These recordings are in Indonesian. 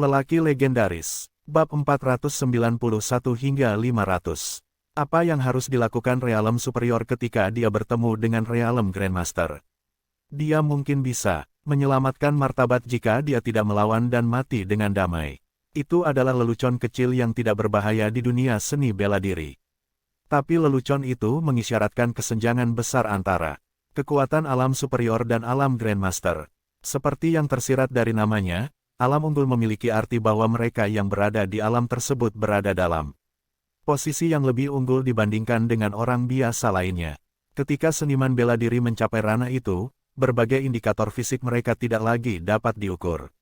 Lelaki legendaris. Bab 491 hingga 500. Apa yang harus dilakukan Realem Superior ketika dia bertemu dengan Realem Grandmaster? Dia mungkin bisa menyelamatkan martabat jika dia tidak melawan dan mati dengan damai. Itu adalah lelucon kecil yang tidak berbahaya di dunia seni bela diri. Tapi lelucon itu mengisyaratkan kesenjangan besar antara kekuatan alam superior dan alam Grandmaster. Seperti yang tersirat dari namanya, alam unggul memiliki arti bahwa mereka yang berada di alam tersebut berada dalam posisi yang lebih unggul dibandingkan dengan orang biasa lainnya. Ketika seniman bela diri mencapai ranah itu, berbagai indikator fisik mereka tidak lagi dapat diukur.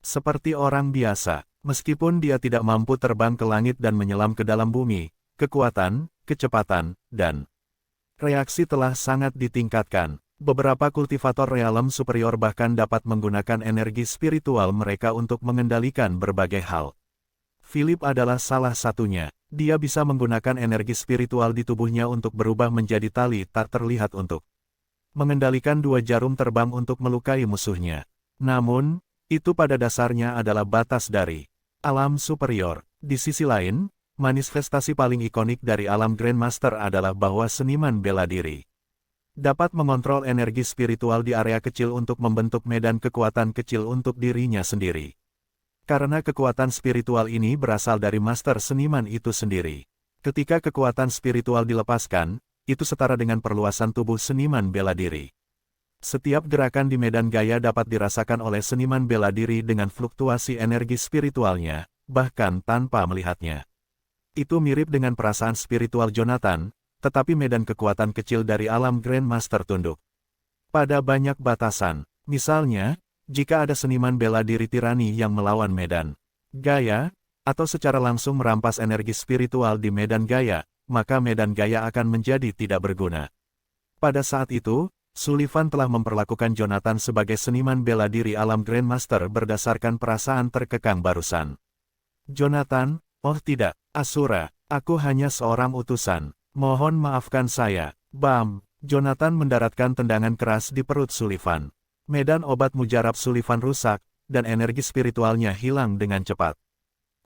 Seperti orang biasa, meskipun dia tidak mampu terbang ke langit dan menyelam ke dalam bumi, kekuatan, kecepatan, dan reaksi telah sangat ditingkatkan. Beberapa kultivator realem superior bahkan dapat menggunakan energi spiritual mereka untuk mengendalikan berbagai hal. Philip adalah salah satunya. Dia bisa menggunakan energi spiritual di tubuhnya untuk berubah menjadi tali tak terlihat untuk mengendalikan dua jarum terbang untuk melukai musuhnya. Namun, itu pada dasarnya adalah batas dari alam superior. Di sisi lain, manifestasi paling ikonik dari alam Grandmaster adalah bahwa seniman bela diri dapat mengontrol energi spiritual di area kecil untuk membentuk medan kekuatan kecil untuk dirinya sendiri. Karena kekuatan spiritual ini berasal dari master seniman itu sendiri. Ketika kekuatan spiritual dilepaskan, itu setara dengan perluasan tubuh seniman bela diri. Setiap gerakan di medan gaya dapat dirasakan oleh seniman bela diri dengan fluktuasi energi spiritualnya, bahkan tanpa melihatnya. Itu mirip dengan perasaan spiritual Jonathan, tetapi medan kekuatan kecil dari alam Grandmaster tunduk pada banyak batasan. Misalnya, jika ada seniman bela diri tirani yang melawan medan gaya, atau secara langsung merampas energi spiritual di medan gaya, maka medan gaya akan menjadi tidak berguna. Pada saat itu, Sullivan telah memperlakukan Jonathan sebagai seniman bela diri alam Grandmaster berdasarkan perasaan terkekang barusan. Jonathan, oh tidak, Asura, aku hanya seorang utusan. Mohon maafkan saya. Bam! Jonathan mendaratkan tendangan keras di perut Sullivan. Medan obat mujarab Sullivan rusak, dan energi spiritualnya hilang dengan cepat.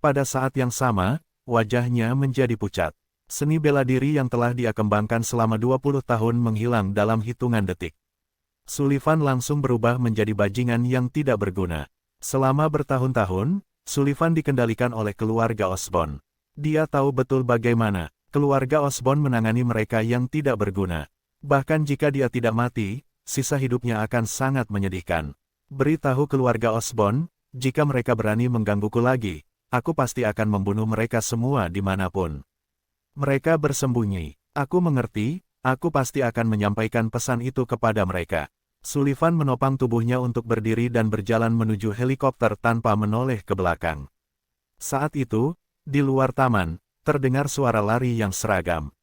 Pada saat yang sama, wajahnya menjadi pucat. Seni bela diri yang telah dia kembangkan selama 20 tahun menghilang dalam hitungan detik. Sullivan langsung berubah menjadi bajingan yang tidak berguna. Selama bertahun-tahun, Sullivan dikendalikan oleh keluarga Osborn. Dia tahu betul bagaimana keluarga Osborn menangani mereka yang tidak berguna. Bahkan jika dia tidak mati, sisa hidupnya akan sangat menyedihkan. Beritahu keluarga Osborn, jika mereka berani menggangguku lagi, aku pasti akan membunuh mereka semua dimanapun mereka bersembunyi. Aku mengerti, aku pasti akan menyampaikan pesan itu kepada mereka. Sullivan menopang tubuhnya untuk berdiri dan berjalan menuju helikopter tanpa menoleh ke belakang. Saat itu, di luar taman, terdengar suara lari yang seragam.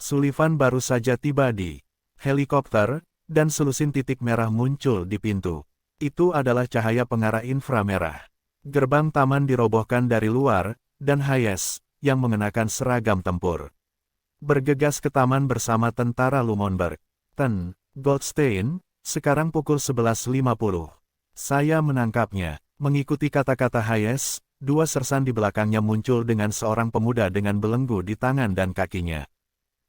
Sullivan baru saja tiba di helikopter, dan selusin titik merah muncul di pintu. Itu adalah cahaya pengarah inframerah. Gerbang taman dirobohkan dari luar, dan Hayes, yang mengenakan seragam tempur, bergegas ke taman bersama tentara Lumonberg. Goldstein, sekarang pukul 11.50. Saya menangkapnya. Mengikuti kata-kata Hayes, dua sersan di belakangnya muncul dengan seorang pemuda dengan belenggu di tangan dan kakinya.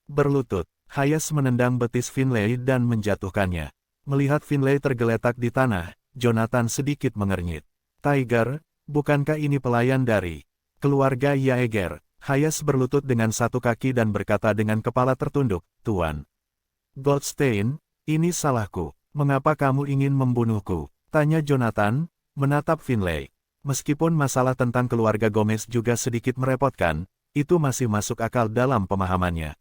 Berlutut, Hayes menendang betis Finlay dan menjatuhkannya. Melihat Finlay tergeletak di tanah, Jonathan sedikit mengernyit. Tiger, bukankah ini pelayan dari keluarga Yaeger? Hayes berlutut dengan satu kaki dan berkata dengan kepala tertunduk, Tuan Goldstein, ini salahku. Mengapa kamu ingin membunuhku? Tanya Jonathan, menatap Finlay. Meskipun masalah tentang keluarga Gomez juga sedikit merepotkan, itu masih masuk akal dalam pemahamannya.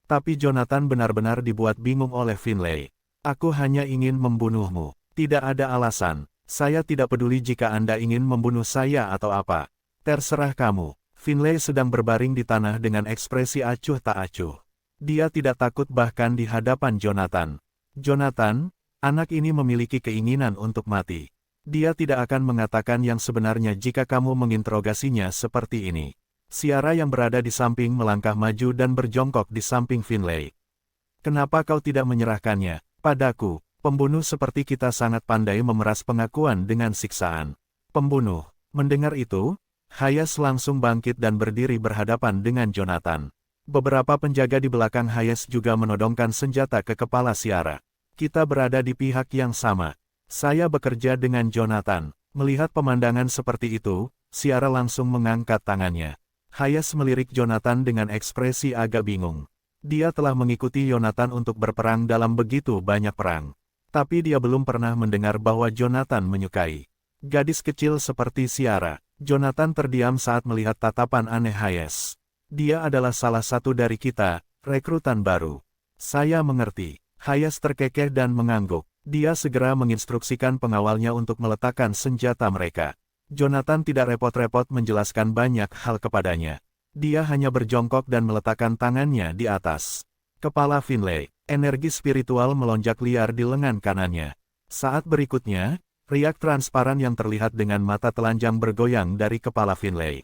Tapi Jonathan benar-benar dibuat bingung oleh Finlay. Aku hanya ingin membunuhmu. Tidak ada alasan. Saya tidak peduli jika Anda ingin membunuh saya atau apa. Terserah kamu. Finlay sedang berbaring di tanah dengan ekspresi acuh tak acuh. Dia tidak takut bahkan di hadapan Jonathan. Jonathan, anak ini memiliki keinginan untuk mati. Dia tidak akan mengatakan yang sebenarnya jika kamu menginterogasinya seperti ini. Ciara yang berada di samping melangkah maju dan berjongkok di samping Finlay. Kenapa kau tidak menyerahkannya padaku? Pembunuh seperti kita sangat pandai memeras pengakuan dengan siksaan. Pembunuh. Mendengar itu, Hayes langsung bangkit dan berdiri berhadapan dengan Jonathan. Beberapa penjaga di belakang Hayes juga menodongkan senjata ke kepala Ciara. Kita berada di pihak yang sama. Saya bekerja dengan Jonathan. Melihat pemandangan seperti itu, Ciara langsung mengangkat tangannya. Hayes melirik Jonathan dengan ekspresi agak bingung. Dia telah mengikuti Jonathan untuk berperang dalam begitu banyak perang. Tapi dia belum pernah mendengar bahwa Jonathan menyukai gadis kecil seperti Ciara. Jonathan terdiam saat melihat tatapan aneh Hayes. Dia adalah salah satu dari kita, rekrutan baru. Saya mengerti. Hayes terkekeh dan mengangguk. Dia segera menginstruksikan pengawalnya untuk meletakkan senjata mereka. Jonathan tidak repot-repot menjelaskan banyak hal kepadanya. Dia hanya berjongkok dan meletakkan tangannya di atas kepala Finlay. Energi spiritual melonjak liar di lengan kanannya. Saat berikutnya, riak transparan yang terlihat dengan mata telanjang bergoyang dari kepala Finlay.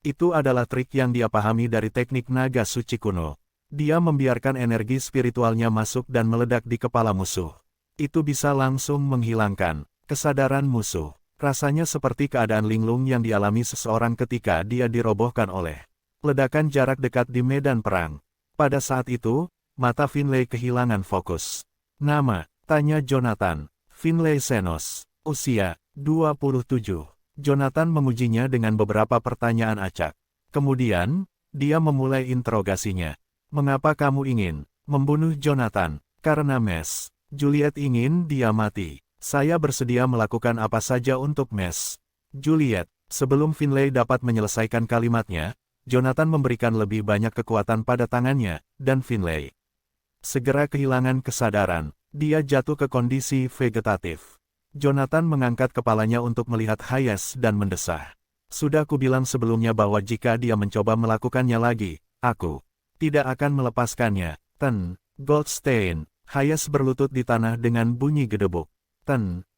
Itu adalah trik yang dia pahami dari teknik naga suci kuno. Dia membiarkan energi spiritualnya masuk dan meledak di kepala musuh. Itu bisa langsung menghilangkan kesadaran musuh. Rasanya seperti keadaan linglung yang dialami seseorang ketika dia dirobohkan oleh ledakan jarak dekat di medan perang. Pada saat itu, mata Finlay kehilangan fokus. Nama, tanya Jonathan. Finlay Xenos. Usia, 27. Jonathan mengujinya dengan beberapa pertanyaan acak. Kemudian, dia memulai interogasinya. Mengapa kamu ingin membunuh Jonathan? Karena Mes. Juliet ingin dia mati. Saya bersedia melakukan apa saja untuk Mes. Juliet. Sebelum Finlay dapat menyelesaikan kalimatnya, Jonathan memberikan lebih banyak kekuatan pada tangannya, dan Finlay segera kehilangan kesadaran. Dia jatuh ke kondisi vegetatif. Jonathan mengangkat kepalanya untuk melihat Hayes dan mendesah. Sudah kubilang sebelumnya bahwa jika dia mencoba melakukannya lagi, aku tidak akan melepaskannya. Goldstein. Hayes berlutut di tanah dengan bunyi gedebuk.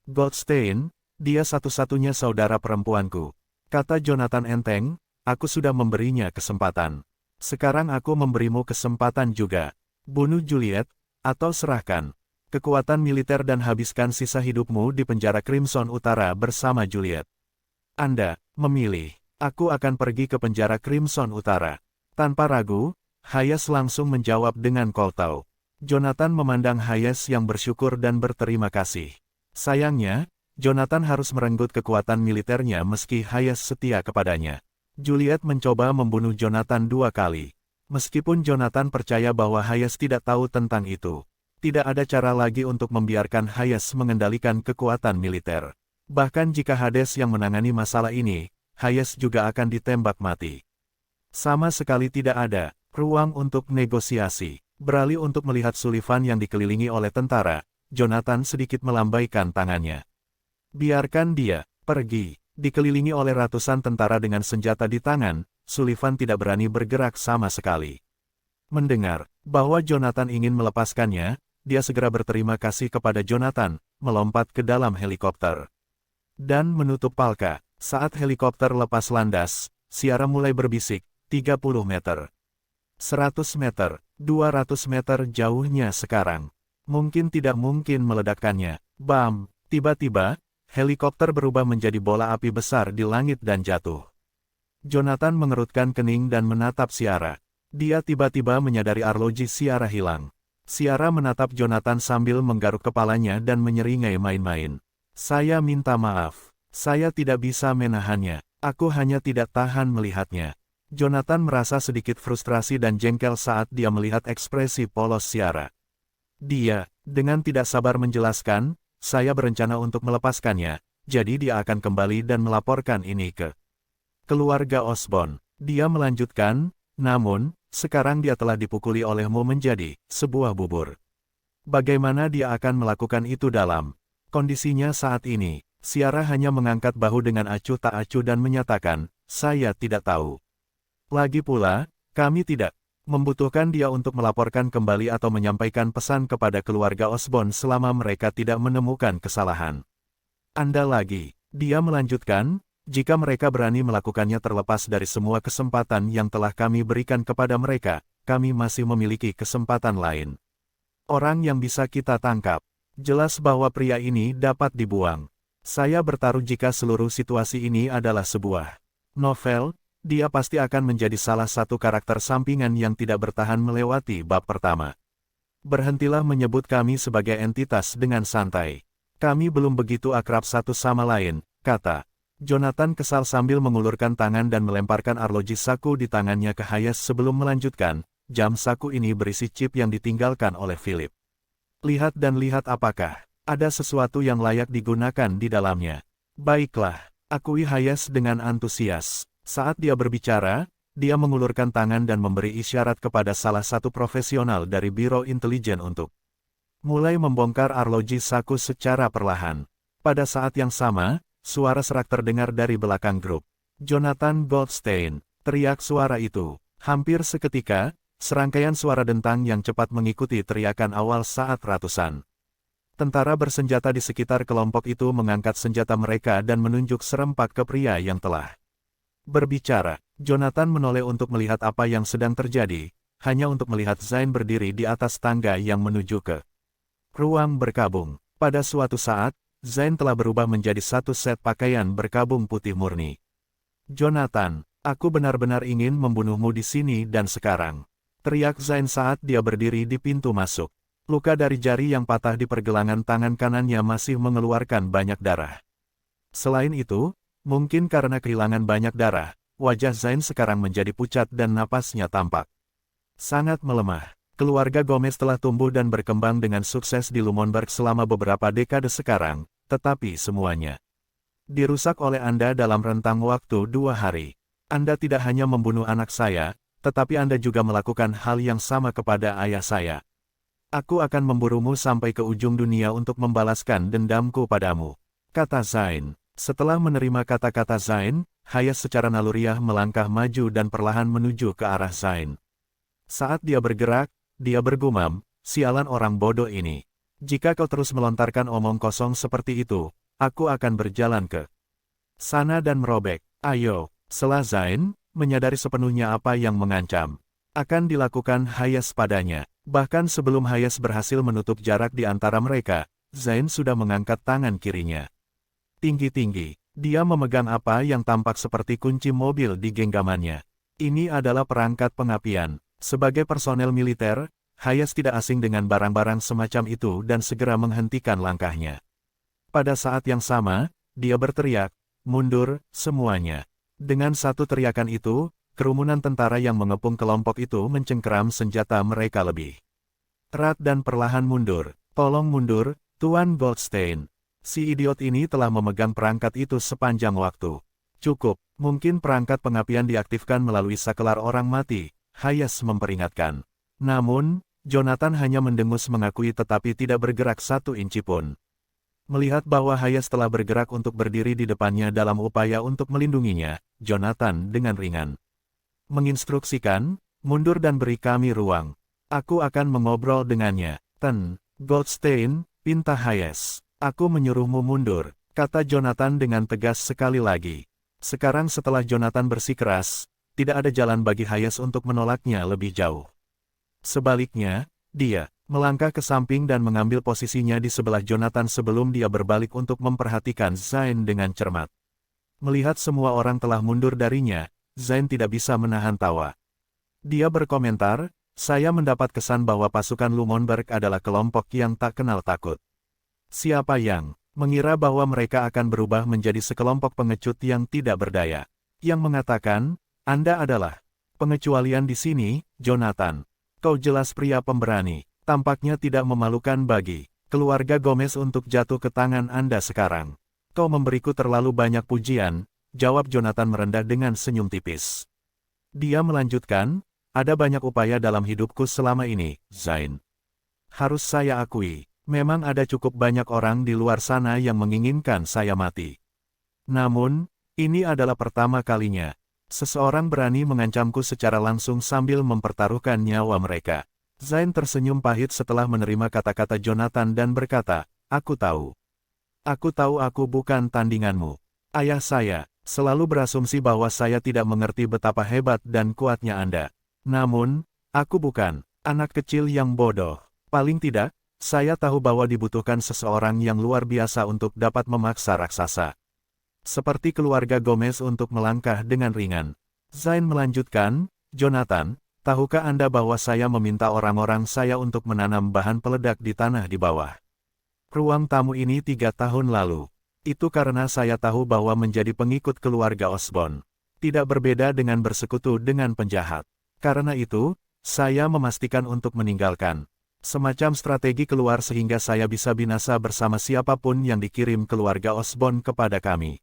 Goldstein, dia satu-satunya saudara perempuanku. Kata Jonathan enteng, aku sudah memberinya kesempatan. Sekarang aku memberimu kesempatan juga. Bunuh Juliet, atau serahkan kekuatan militer dan habiskan sisa hidupmu di penjara Crimson Utara bersama Juliet. Anda memilih. Aku akan pergi ke penjara Crimson Utara. Tanpa ragu, Hayes langsung menjawab dengan koltau. Jonathan memandang Hayes yang bersyukur dan berterima kasih. Sayangnya, Jonathan harus merenggut kekuatan militernya meski Hayes setia kepadanya. Juliet mencoba membunuh Jonathan 2 kali. Meskipun Jonathan percaya bahwa Hayes tidak tahu tentang itu, tidak ada cara lagi untuk membiarkan Hayes mengendalikan kekuatan militer. Bahkan jika Hades yang menangani masalah ini, Hayes juga akan ditembak mati. Sama sekali tidak ada ruang untuk negosiasi. Beralih untuk melihat Sullivan yang dikelilingi oleh tentara, Jonathan sedikit melambaikan tangannya. Biarkan dia pergi. Dikelilingi oleh ratusan tentara dengan senjata di tangan, Sullivan tidak berani bergerak sama sekali. Mendengar bahwa Jonathan ingin melepaskannya, dia segera berterima kasih kepada Jonathan, melompat ke dalam helikopter dan menutup palka. Saat helikopter lepas landas, Ciara mulai berbisik, 30 meter. 100 meter, 200 meter jauhnya sekarang. Mungkin tidak mungkin meledakkannya. Bam! Tiba-tiba, helikopter berubah menjadi bola api besar di langit dan jatuh. Jonathan mengerutkan kening dan menatap Ciara. Dia tiba-tiba menyadari arloji Ciara hilang. Ciara menatap Jonathan sambil menggaruk kepalanya dan menyeringai main-main. Saya minta maaf. Saya tidak bisa menahannya. Aku hanya tidak tahan melihatnya. Jonathan merasa sedikit frustrasi dan jengkel saat dia melihat ekspresi polos Ciara. Dia, dengan tidak sabar menjelaskan, saya berencana untuk melepaskannya, jadi dia akan kembali dan melaporkan ini ke keluarga Osborn. Dia melanjutkan, namun, sekarang dia telah dipukuli olehmu menjadi sebuah bubur. Bagaimana dia akan melakukan itu dalam kondisinya saat ini? Ciara hanya mengangkat bahu dengan acuh tak acuh dan menyatakan, saya tidak tahu. Lagi pula, kami tidak membutuhkan dia untuk melaporkan kembali atau menyampaikan pesan kepada keluarga Osborn selama mereka tidak menemukan kesalahan. Anda lagi, dia melanjutkan, jika mereka berani melakukannya terlepas dari semua kesempatan yang telah kami berikan kepada mereka, kami masih memiliki kesempatan lain. Orang yang bisa kita tangkap. Jelas bahwa pria ini dapat dibuang. Saya bertaruh jika seluruh situasi ini adalah sebuah novel, dia pasti akan menjadi salah satu karakter sampingan yang tidak bertahan melewati bab pertama. Berhentilah menyebut kami sebagai entitas dengan santai. Kami belum begitu akrab satu sama lain, kata Jonathan kesal sambil mengulurkan tangan dan melemparkan arloji saku di tangannya ke Hayes sebelum melanjutkan, jam saku ini berisi chip yang ditinggalkan oleh Philip. Lihat dan lihat apakah ada sesuatu yang layak digunakan di dalamnya. Baiklah, akui Hayes dengan antusias. Saat dia berbicara, dia mengulurkan tangan dan memberi isyarat kepada salah satu profesional dari Biro Intelijen untuk mulai membongkar arloji saku secara perlahan. Pada saat yang sama, suara serak terdengar dari belakang grup. Jonathan Goldstein, teriak suara itu. Hampir seketika, serangkaian suara dentang yang cepat mengikuti teriakan awal saat ratusan tentara bersenjata di sekitar kelompok itu mengangkat senjata mereka dan menunjuk serempak ke pria yang telah berbicara. Jonathan menoleh untuk melihat apa yang sedang terjadi, hanya untuk melihat Zain berdiri di atas tangga yang menuju ke ruang berkabung. Pada suatu saat, Zain telah berubah menjadi satu set pakaian berkabung putih murni. Jonathan, aku benar-benar ingin membunuhmu di sini dan sekarang. Teriak Zain saat dia berdiri di pintu masuk. Luka dari jari yang patah di pergelangan tangan kanannya masih mengeluarkan banyak darah. Selain itu, mungkin karena kehilangan banyak darah, wajah Zain sekarang menjadi pucat dan napasnya tampak sangat melemah. Keluarga Gomez telah tumbuh dan berkembang dengan sukses di Lumonberg selama beberapa dekade sekarang, tetapi semuanya dirusak oleh Anda dalam rentang waktu 2 hari. Anda tidak hanya membunuh anak saya, tetapi Anda juga melakukan hal yang sama kepada ayah saya. Aku akan memburumu sampai ke ujung dunia untuk membalaskan dendamku padamu, kata Zain. Setelah menerima kata-kata Zain, Hayes secara naluriah melangkah maju dan perlahan menuju ke arah Zain. Saat dia bergerak, dia bergumam, sialan orang bodoh ini. Jika kau terus melontarkan omong kosong seperti itu, aku akan berjalan ke sana dan merobek. Ayo, sela Zain, menyadari sepenuhnya apa yang mengancam akan dilakukan Hayes padanya. Bahkan sebelum Hayes berhasil menutup jarak di antara mereka, Zain sudah mengangkat tangan kirinya tinggi-tinggi. Dia memegang apa yang tampak seperti kunci mobil di genggamannya. Ini adalah perangkat pengapian. Sebagai personel militer, Hayes tidak asing dengan barang-barang semacam itu dan segera menghentikan langkahnya. Pada saat yang sama, dia berteriak, "Mundur, semuanya." Dengan satu teriakan itu, kerumunan tentara yang mengepung kelompok itu mencengkeram senjata mereka lebih erat dan perlahan mundur. "Tolong mundur, Tuan Goldstein. Si idiot ini telah memegang perangkat itu sepanjang waktu." "Cukup, mungkin perangkat pengapian diaktifkan melalui sakelar orang mati," Hayes memperingatkan. Namun, Jonathan hanya mendengus mengakui tetapi tidak bergerak satu inci pun. Melihat bahwa Hayes telah bergerak untuk berdiri di depannya dalam upaya untuk melindunginya, Jonathan dengan ringan menginstruksikan, "Mundur dan beri kami ruang. Aku akan mengobrol dengannya." Goldstein, pinta Hayes. "Aku menyuruhmu mundur," kata Jonathan dengan tegas sekali lagi. Sekarang setelah Jonathan bersikeras, tidak ada jalan bagi Hayes untuk menolaknya lebih jauh. Sebaliknya, dia melangkah ke samping dan mengambil posisinya di sebelah Jonathan sebelum dia berbalik untuk memperhatikan Zain dengan cermat. Melihat semua orang telah mundur darinya, Zain tidak bisa menahan tawa. Dia berkomentar, "Saya mendapat kesan bahwa pasukan Lumonberg adalah kelompok yang tak kenal takut. Siapa yang mengira bahwa mereka akan berubah menjadi sekelompok pengecut yang tidak berdaya? Yang mengatakan, Anda adalah pengecualian di sini, Jonathan. Kau jelas pria pemberani. Tampaknya tidak memalukan bagi keluarga Gomez untuk jatuh ke tangan Anda sekarang. Kau memberiku terlalu banyak pujian," jawab Jonathan merendah dengan senyum tipis. Dia melanjutkan, "Ada banyak upaya dalam hidupku selama ini, Zain. Harus saya akui, memang ada cukup banyak orang di luar sana yang menginginkan saya mati. Namun, ini adalah pertama kalinya seseorang berani mengancamku secara langsung sambil mempertaruhkan nyawa mereka." Zain tersenyum pahit setelah menerima kata-kata Jonathan dan berkata, "Aku tahu. Aku tahu aku bukan tandinganmu. Ayah saya selalu berasumsi bahwa saya tidak mengerti betapa hebat dan kuatnya Anda. Namun, aku bukan anak kecil yang bodoh. Paling tidak, Saya tahu bahwa dibutuhkan seseorang yang luar biasa untuk dapat memaksa raksasa. Seperti keluarga Gomez untuk melangkah dengan ringan. Zain melanjutkan, Jonathan, tahukah Anda bahwa saya meminta orang-orang saya untuk menanam bahan peledak di tanah di bawah ruang tamu ini 3 tahun lalu. Itu karena saya tahu bahwa menjadi pengikut keluarga Osborn tidak berbeda dengan bersekutu dengan penjahat. Karena itu, saya memastikan untuk meninggalkan semacam strategi keluar sehingga saya bisa binasa bersama siapapun yang dikirim keluarga Osborn kepada kami.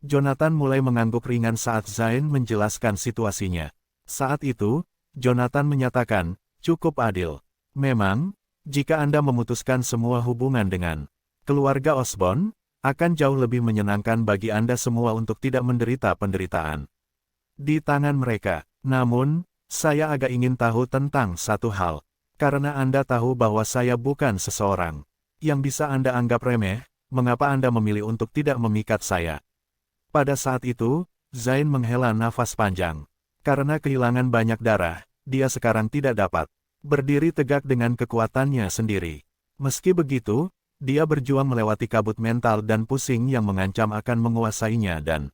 Jonathan mulai mengangguk ringan saat Zain menjelaskan situasinya. Saat itu, Jonathan menyatakan, cukup adil. Memang, jika Anda memutuskan semua hubungan dengan keluarga Osborn, akan jauh lebih menyenangkan bagi Anda semua untuk tidak menderita penderitaan di tangan mereka. Namun, saya agak ingin tahu tentang satu hal. Karena Anda tahu bahwa saya bukan seseorang yang bisa Anda anggap remeh, mengapa Anda memilih untuk tidak memikat saya? Pada saat itu, Zain menghela nafas panjang. Karena kehilangan banyak darah, dia sekarang tidak dapat berdiri tegak dengan kekuatannya sendiri. Meski begitu, dia berjuang melewati kabut mental dan pusing yang mengancam akan menguasainya dan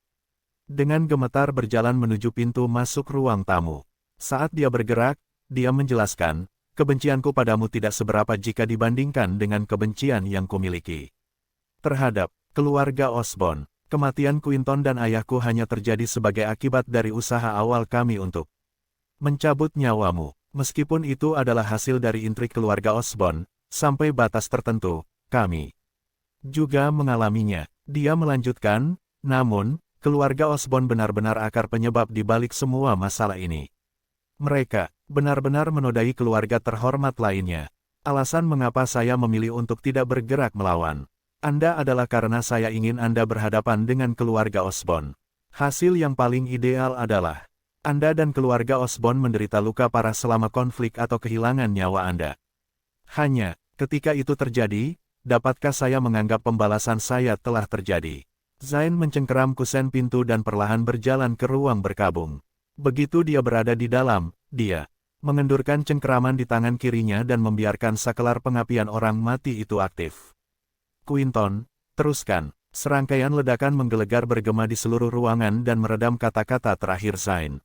dengan gemetar berjalan menuju pintu masuk ruang tamu. Saat dia bergerak, dia menjelaskan, kebencianku padamu tidak seberapa jika dibandingkan dengan kebencian yang kumiliki terhadap keluarga Osborn. Kematian Quinton dan ayahku hanya terjadi sebagai akibat dari usaha awal kami untuk mencabut nyawamu. Meskipun itu adalah hasil dari intrik keluarga Osborn, sampai batas tertentu, kami juga mengalaminya. Dia melanjutkan, namun, keluarga Osborn benar-benar akar penyebab di balik semua masalah ini. Mereka benar-benar menodai keluarga terhormat lainnya. Alasan mengapa saya memilih untuk tidak bergerak melawan Anda adalah karena saya ingin Anda berhadapan dengan keluarga Osborn. Hasil yang paling ideal adalah Anda dan keluarga Osborn menderita luka parah selama konflik atau kehilangan nyawa Anda. Hanya ketika itu terjadi, dapatkah saya menganggap pembalasan saya telah terjadi? Zain mencengkeram kusen pintu dan perlahan berjalan ke ruang berkabung. Begitu dia berada di dalam, dia mengendurkan cengkeraman di tangan kirinya dan membiarkan saklar pengapian orang mati itu aktif. Quinton, teruskan. Serangkaian ledakan menggelegar bergema di seluruh ruangan dan meredam kata-kata terakhir Zain.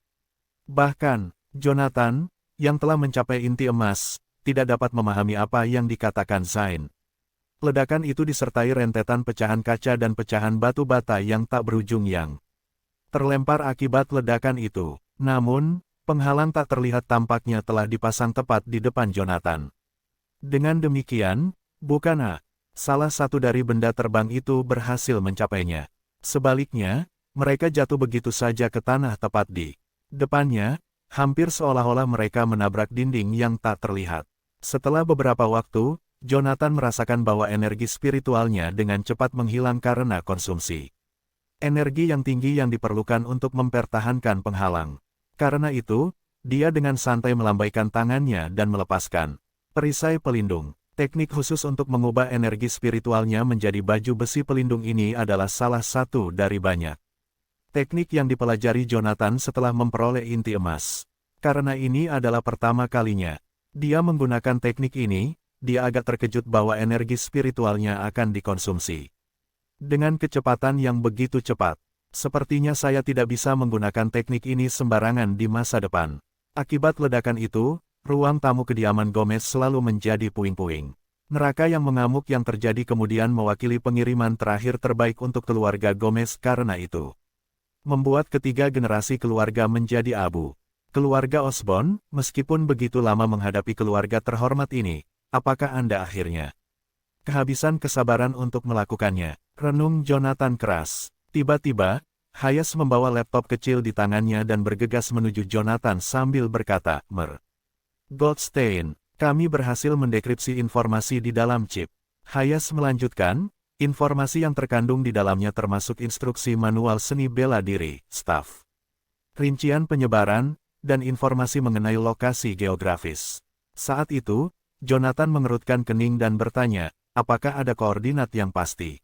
Bahkan, Jonathan, yang telah mencapai inti emas, tidak dapat memahami apa yang dikatakan Zain. Ledakan itu disertai rentetan pecahan kaca dan pecahan batu bata yang tak berujung yang terlempar akibat ledakan itu. Namun, penghalang tak terlihat tampaknya telah dipasang tepat di depan Jonathan. Dengan demikian, bukan salah satu dari benda terbang itu berhasil mencapainya. Sebaliknya, mereka jatuh begitu saja ke tanah tepat di depannya, hampir seolah-olah mereka menabrak dinding yang tak terlihat. Setelah beberapa waktu, Jonathan merasakan bahwa energi spiritualnya dengan cepat menghilang karena konsumsi energi yang tinggi yang diperlukan untuk mempertahankan penghalang. Karena itu, dia dengan santai melambaikan tangannya dan melepaskan perisai pelindung. Teknik khusus untuk mengubah energi spiritualnya menjadi baju besi pelindung ini adalah salah satu dari banyak teknik yang dipelajari Jonathan setelah memperoleh inti emas. Karena ini adalah pertama kalinya dia menggunakan teknik ini, dia agak terkejut bahwa energi spiritualnya akan dikonsumsi dengan kecepatan yang begitu cepat. Sepertinya saya tidak bisa menggunakan teknik ini sembarangan di masa depan. Akibat ledakan itu, ruang tamu kediaman Gomez selalu menjadi puing-puing. Neraka yang mengamuk yang terjadi kemudian mewakili pengiriman terakhir terbaik untuk keluarga Gomez karena itu membuat ketiga generasi keluarga menjadi abu. Keluarga Osborn, meskipun begitu lama menghadapi keluarga terhormat ini, apakah Anda akhirnya kehabisan kesabaran untuk melakukannya? Renung Jonathan keras. Tiba-tiba, Hayes membawa laptop kecil di tangannya dan bergegas menuju Jonathan sambil berkata, Goldstein, kami berhasil mendekripsi informasi di dalam chip. Hayes melanjutkan, informasi yang terkandung di dalamnya termasuk instruksi manual seni bela diri, staf, rincian penyebaran, dan informasi mengenai lokasi geografis. Saat itu, Jonathan mengerutkan kening dan bertanya, apakah ada koordinat yang pasti?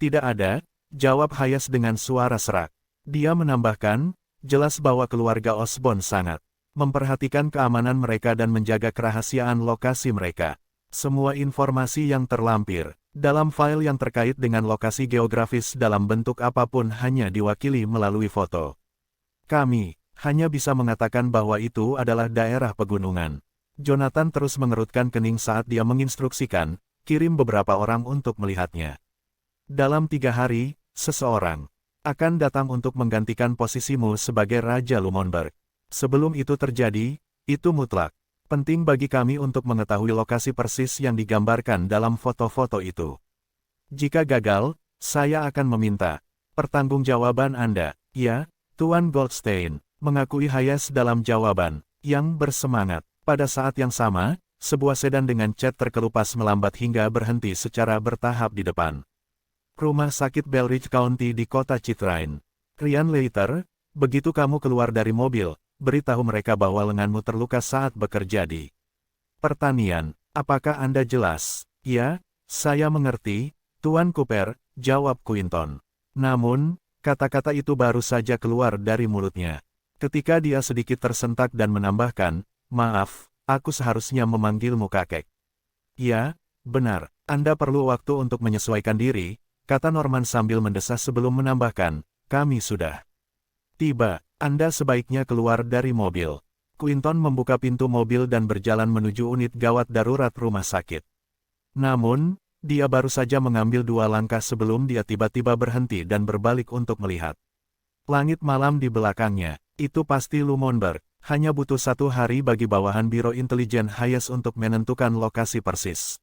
Tidak ada, jawab Hayes dengan suara serak. Dia menambahkan, jelas bahwa keluarga Osborn sangat memperhatikan keamanan mereka dan menjaga kerahasiaan lokasi mereka. Semua informasi yang terlampir dalam file yang terkait dengan lokasi geografis dalam bentuk apapun hanya diwakili melalui foto. Kami hanya bisa mengatakan bahwa itu adalah daerah pegunungan. Jonathan terus mengerutkan kening saat dia menginstruksikan, kirim beberapa orang untuk melihatnya. Dalam 3 hari, seseorang akan datang untuk menggantikan posisimu sebagai Raja Lumonberg. Sebelum itu terjadi, itu mutlak penting bagi kami untuk mengetahui lokasi persis yang digambarkan dalam foto-foto itu. Jika gagal, saya akan meminta pertanggungjawaban Anda. Ya, Tuan Goldstein, mengakui Hayes dalam jawaban yang bersemangat. Pada saat yang sama, sebuah sedan dengan cat terkelupas melambat hingga berhenti secara bertahap di depan Rumah Sakit Belridge County di kota Chitrain. Ryan Leiter, begitu kamu keluar dari mobil, beritahu mereka bahwa lenganmu terluka saat bekerja di pertanian. Apakah Anda jelas? Ya, saya mengerti, Tuan Cooper, jawab Quinton. Namun, kata-kata itu baru saja keluar dari mulutnya ketika dia sedikit tersentak dan menambahkan, maaf, aku seharusnya memanggilmu kakek. Ya, benar, Anda perlu waktu untuk menyesuaikan diri, kata Norman sambil mendesah sebelum menambahkan, kami sudah tiba, Anda sebaiknya keluar dari mobil. Quinton membuka pintu mobil dan berjalan menuju unit gawat darurat rumah sakit. Namun, dia baru saja mengambil 2 langkah sebelum dia tiba-tiba berhenti dan berbalik untuk melihat langit malam di belakangnya. Itu pasti Lumonberg. Hanya butuh 1 hari bagi bawahan Biro Intelijen Hayes untuk menentukan lokasi persis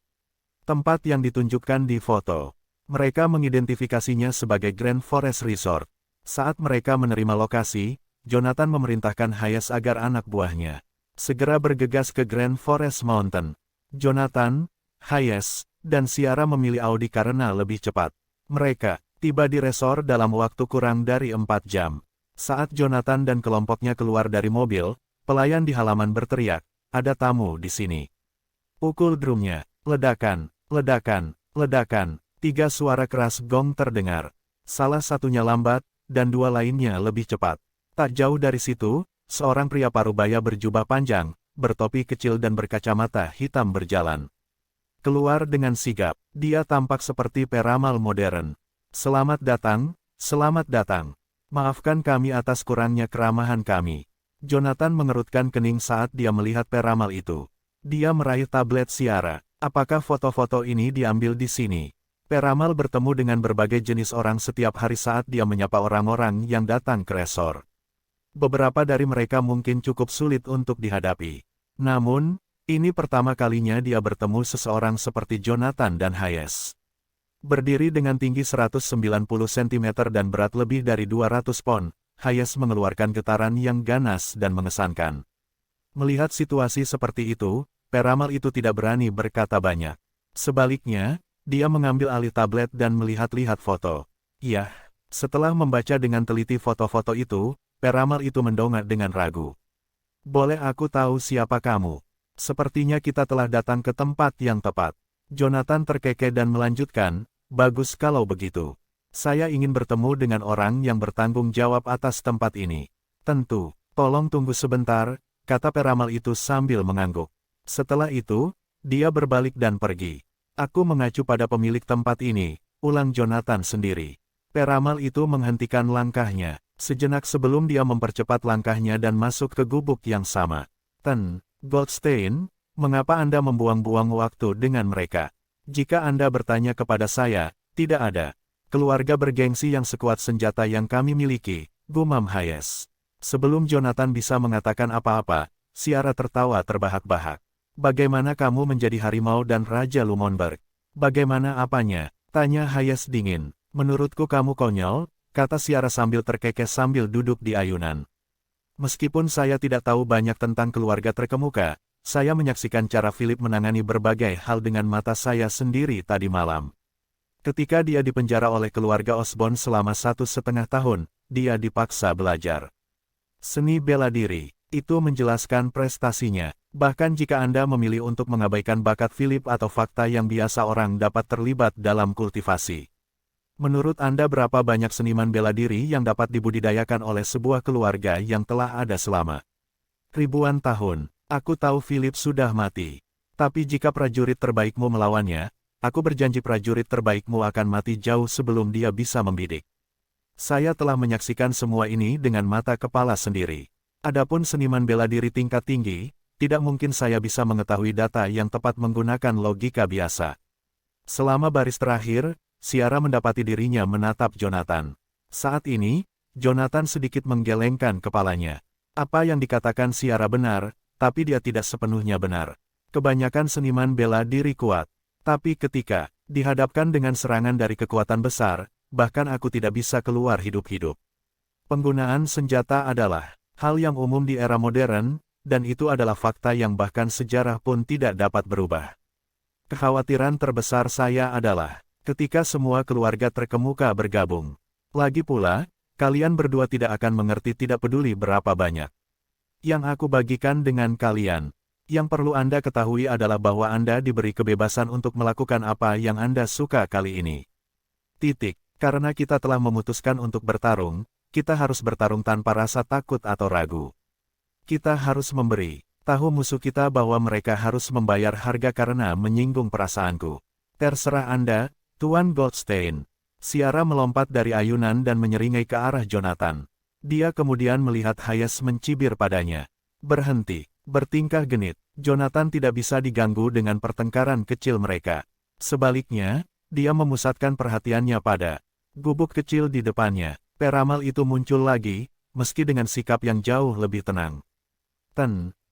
tempat yang ditunjukkan di foto. Mereka mengidentifikasinya sebagai Grand Forest Resort. Saat mereka menerima lokasi, Jonathan memerintahkan Hayes agar anak buahnya segera bergegas ke Grand Forest Mountain. Jonathan, Hayes, dan Ciara memilih Audi karena lebih cepat. Mereka tiba di resort dalam waktu kurang dari 4 jam. Saat Jonathan dan kelompoknya keluar dari mobil, pelayan di halaman berteriak, ada tamu di sini. Pukul drumnya, ledakan, ledakan, ledakan. 3 suara keras gong terdengar. Salah satunya lambat, dan 2 lainnya lebih cepat. Tak jauh dari situ, seorang pria parubaya berjubah panjang, bertopi kecil dan berkacamata hitam berjalan keluar dengan sigap. Dia tampak seperti peramal modern. Selamat datang, selamat datang. Maafkan kami atas kurangnya keramahan kami. Jonathan mengerutkan kening saat dia melihat peramal itu. Dia meraih tablet Ciara. Apakah foto-foto ini diambil di sini? Peramal bertemu dengan berbagai jenis orang setiap hari saat dia menyapa orang-orang yang datang ke resort. Beberapa dari mereka mungkin cukup sulit untuk dihadapi. Namun, ini pertama kalinya dia bertemu seseorang seperti Jonathan dan Hayes. Berdiri dengan tinggi 190 cm dan berat lebih dari 200 pon, Hayes mengeluarkan getaran yang ganas dan mengesankan. Melihat situasi seperti itu, peramal itu tidak berani berkata banyak. Sebaliknya, dia mengambil alih tablet dan melihat-lihat foto. Yah, setelah membaca dengan teliti foto-foto itu, peramal itu mendongak dengan ragu. Boleh aku tahu siapa kamu? Sepertinya kita telah datang ke tempat yang tepat. Jonathan terkekeh dan melanjutkan, bagus kalau begitu. Saya ingin bertemu dengan orang yang bertanggung jawab atas tempat ini. Tentu, tolong tunggu sebentar, kata peramal itu sambil mengangguk. Setelah itu, dia berbalik dan pergi. Aku mengacu pada pemilik tempat ini, ulang Jonathan sendiri. Peramal itu menghentikan langkahnya, sejenak sebelum dia mempercepat langkahnya dan masuk ke gubuk yang sama. Goldstein, mengapa Anda membuang-buang waktu dengan mereka? Jika Anda bertanya kepada saya, tidak ada keluarga bergengsi yang sekuat senjata yang kami miliki, gumam Hayes. Sebelum Jonathan bisa mengatakan apa-apa, Ciara tertawa terbahak-bahak. Bagaimana kamu menjadi harimau dan Raja Lumonberg? Bagaimana apanya? Tanya Hayes dingin. Menurutku kamu konyol, kata Ciara sambil terkekeh sambil duduk di ayunan. Meskipun saya tidak tahu banyak tentang keluarga terkemuka, saya menyaksikan cara Philip menangani berbagai hal dengan mata saya sendiri tadi malam. Ketika dia dipenjara oleh keluarga Osborne selama 1,5 tahun, dia dipaksa belajar seni bela diri. Itu menjelaskan prestasinya. Bahkan jika Anda memilih untuk mengabaikan bakat Philip atau fakta yang biasa orang dapat terlibat dalam kultivasi. Menurut Anda berapa banyak seniman bela diri yang dapat dibudidayakan oleh sebuah keluarga yang telah ada selama ribuan tahun? Aku tahu Philip sudah mati. Tapi jika prajurit terbaikmu melawannya, aku berjanji prajurit terbaikmu akan mati jauh sebelum dia bisa membidik. Saya telah menyaksikan semua ini dengan mata kepala sendiri. Adapun seniman bela diri tingkat tinggi, tidak mungkin saya bisa mengetahui data yang tepat menggunakan logika biasa. Selama baris terakhir, Ciara mendapati dirinya menatap Jonathan. Saat ini, Jonathan sedikit menggelengkan kepalanya. Apa yang dikatakan Ciara benar, tapi dia tidak sepenuhnya benar. Kebanyakan seniman bela diri kuat. Tapi ketika dihadapkan dengan serangan dari kekuatan besar, bahkan aku tidak bisa keluar hidup-hidup. Penggunaan senjata adalah hal yang umum di era modern, dan itu adalah fakta yang bahkan sejarah pun tidak dapat berubah. Kekhawatiran terbesar saya adalah ketika semua keluarga terkemuka bergabung. Lagi pula, kalian berdua tidak akan mengerti tidak peduli berapa banyak yang aku bagikan dengan kalian. Yang perlu Anda ketahui adalah bahwa Anda diberi kebebasan untuk melakukan apa yang Anda suka kali ini. Titik. Karena kita telah memutuskan untuk bertarung, kita harus bertarung tanpa rasa takut atau ragu. Kita harus memberi tahu musuh kita bahwa mereka harus membayar harga karena menyinggung perasaanku. Terserah Anda, Tuan Goldstein. Ciara melompat dari ayunan dan menyeringai ke arah Jonathan. Dia kemudian melihat Hayes mencibir padanya. Berhenti, bertingkah genit. Jonathan tidak bisa diganggu dengan pertengkaran kecil mereka. Sebaliknya, dia memusatkan perhatiannya pada gubuk kecil di depannya. Peramal itu muncul lagi, meski dengan sikap yang jauh lebih tenang.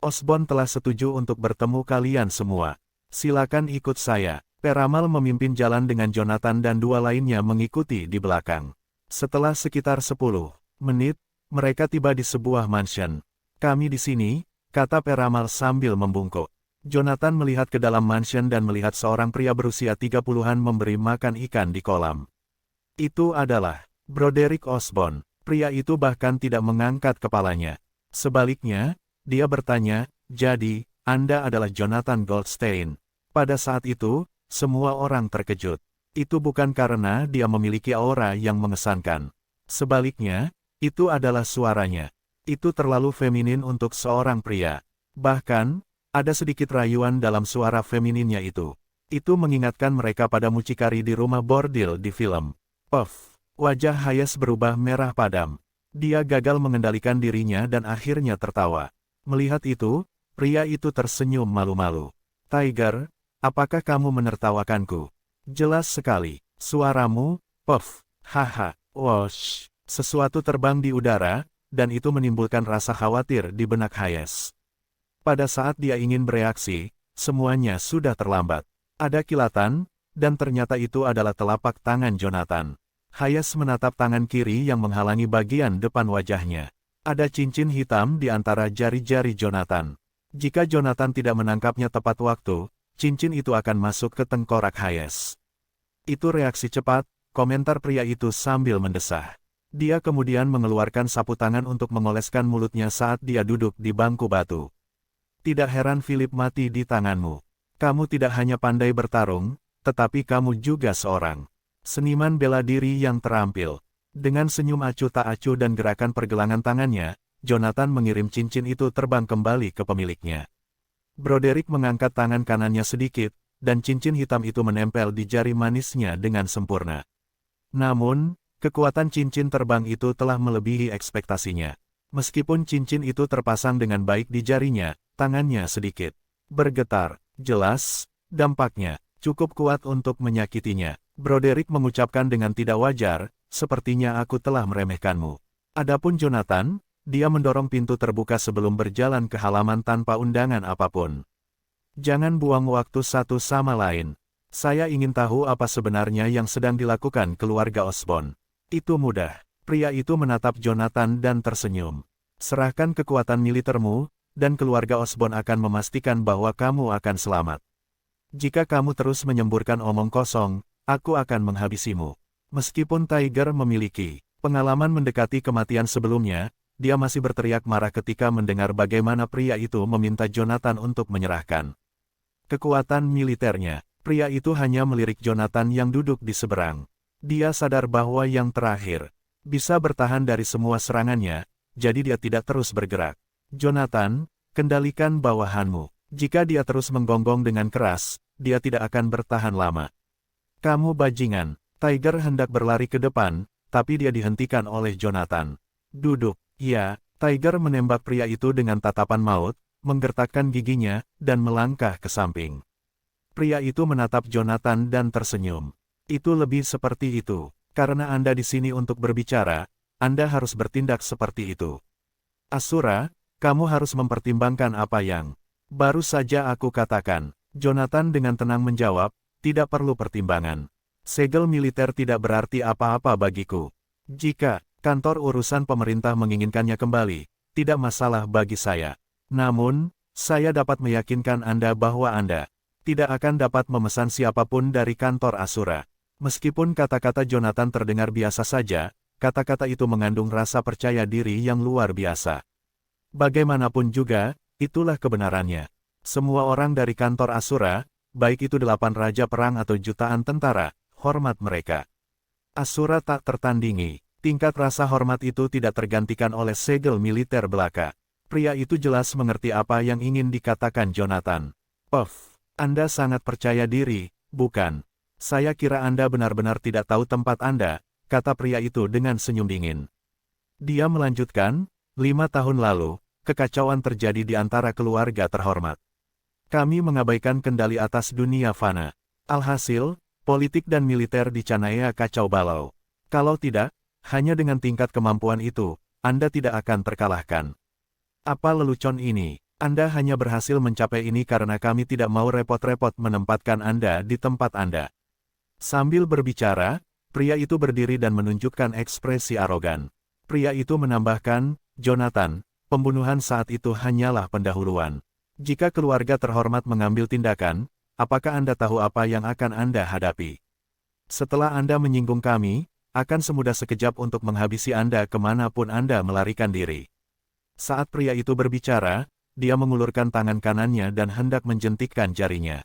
Osborn telah setuju untuk bertemu kalian semua. Silakan ikut saya. Peramal memimpin jalan dengan Jonathan dan dua lainnya mengikuti di belakang. Setelah sekitar 10 menit, mereka tiba di sebuah mansion. Kami di sini, kata Peramal sambil membungkuk. Jonathan melihat ke dalam mansion dan melihat seorang pria berusia 30-an memberi makan ikan di kolam. Itu adalah Broderick Osborn. Pria itu bahkan tidak mengangkat kepalanya. Sebaliknya, dia bertanya, "Jadi, Anda adalah Jonathan Goldstein?" Pada saat itu, semua orang terkejut. Itu bukan karena dia memiliki aura yang mengesankan. Sebaliknya, itu adalah suaranya. Itu terlalu feminin untuk seorang pria. Bahkan, ada sedikit rayuan dalam suara femininnya itu. Itu mengingatkan mereka pada mucikari di rumah bordil di film. Puff. Wajah Hayes berubah merah padam. Dia gagal mengendalikan dirinya dan akhirnya tertawa. Melihat itu, pria itu tersenyum malu-malu. "Tiger, apakah kamu menertawakanku?" "Jelas sekali. Suaramu, puff, haha, wosh." Sesuatu terbang di udara, dan itu menimbulkan rasa khawatir di benak Hayes. Pada saat dia ingin bereaksi, semuanya sudah terlambat. Ada kilatan, dan ternyata itu adalah telapak tangan Jonathan. Hayes menatap tangan kiri yang menghalangi bagian depan wajahnya. Ada cincin hitam di antara jari-jari Jonathan. Jika Jonathan tidak menangkapnya tepat waktu, cincin itu akan masuk ke tengkorak Hayes. "Itu reaksi cepat," komentar pria itu sambil mendesah. Dia kemudian mengeluarkan sapu tangan untuk mengoleskan mulutnya saat dia duduk di bangku batu. "Tidak heran Philip mati di tanganmu. Kamu tidak hanya pandai bertarung, tetapi kamu juga seorang seniman bela diri yang terampil." Dengan senyum acuh tak acuh dan gerakan pergelangan tangannya, Jonathan mengirim cincin itu terbang kembali ke pemiliknya. Broderick mengangkat tangan kanannya sedikit, dan cincin hitam itu menempel di jari manisnya dengan sempurna. Namun, kekuatan cincin terbang itu telah melebihi ekspektasinya. Meskipun cincin itu terpasang dengan baik di jarinya, tangannya sedikit bergetar. Jelas, dampaknya cukup kuat untuk menyakitinya. Broderick mengucapkan dengan tidak wajar, "Sepertinya aku telah meremehkanmu." Adapun Jonathan, dia mendorong pintu terbuka sebelum berjalan ke halaman tanpa undangan apapun. "Jangan buang waktu satu sama lain. Saya ingin tahu apa sebenarnya yang sedang dilakukan keluarga Osborn." "Itu mudah." Pria itu menatap Jonathan dan tersenyum. "Serahkan kekuatan militermu, dan keluarga Osborn akan memastikan bahwa kamu akan selamat. Jika kamu terus menyemburkan omong kosong, aku akan menghabisimu." Meskipun Tiger memiliki pengalaman mendekati kematian sebelumnya, dia masih berteriak marah ketika mendengar bagaimana pria itu meminta Jonathan untuk menyerahkan kekuatan militernya. Pria itu hanya melirik Jonathan yang duduk di seberang. Dia sadar bahwa yang terakhir bisa bertahan dari semua serangannya, jadi dia tidak terus bergerak. "Jonathan, kendalikan bawahanmu." Jika dia terus menggonggong dengan keras, dia tidak akan bertahan lama. Kamu bajingan. Tiger hendak berlari ke depan, tapi dia dihentikan oleh Jonathan. Duduk. Ya, Tiger menembak pria itu dengan tatapan maut, menggertakkan giginya, dan melangkah ke samping. Pria itu menatap Jonathan dan tersenyum. Itu lebih seperti itu. Karena Anda di sini untuk berbicara, Anda harus bertindak seperti itu. Asura, kamu harus mempertimbangkan apa yang baru saja aku katakan. Jonathan dengan tenang menjawab, tidak perlu pertimbangan. Segel militer tidak berarti apa-apa bagiku. Jika kantor urusan pemerintah menginginkannya kembali, tidak masalah bagi saya. Namun, saya dapat meyakinkan Anda bahwa Anda tidak akan dapat memesan siapapun dari kantor Asura. Meskipun kata-kata Jonathan terdengar biasa saja, kata-kata itu mengandung rasa percaya diri yang luar biasa. Bagaimanapun juga, itulah kebenarannya. Semua orang dari kantor Asura, baik itu 8 raja perang atau jutaan tentara, hormat mereka. Asura tak tertandingi. Tingkat rasa hormat itu tidak tergantikan oleh segel militer belaka. Pria itu jelas mengerti apa yang ingin dikatakan Jonathan. Anda sangat percaya diri, bukan? Saya kira Anda benar-benar tidak tahu tempat Anda, kata pria itu dengan senyum dingin. Dia melanjutkan, 5 tahun lalu, kekacauan terjadi di antara keluarga terhormat. Kami mengabaikan kendali atas dunia fana. Alhasil, politik dan militer di Canaya kacau balau. Kalau tidak, hanya dengan tingkat kemampuan itu, Anda tidak akan terkalahkan. Apa lelucon ini? Anda hanya berhasil mencapai ini karena kami tidak mau repot-repot menempatkan Anda di tempat Anda. Sambil berbicara, pria itu berdiri dan menunjukkan ekspresi arogan. Pria itu menambahkan, Jonathan, pembunuhan saat itu hanyalah pendahuluan. Jika keluarga terhormat mengambil tindakan, apakah Anda tahu apa yang akan Anda hadapi? Setelah Anda menyinggung kami, akan semudah sekejap untuk menghabisi Anda kemanapun Anda melarikan diri. Saat pria itu berbicara, dia mengulurkan tangan kanannya dan hendak menjentikkan jarinya.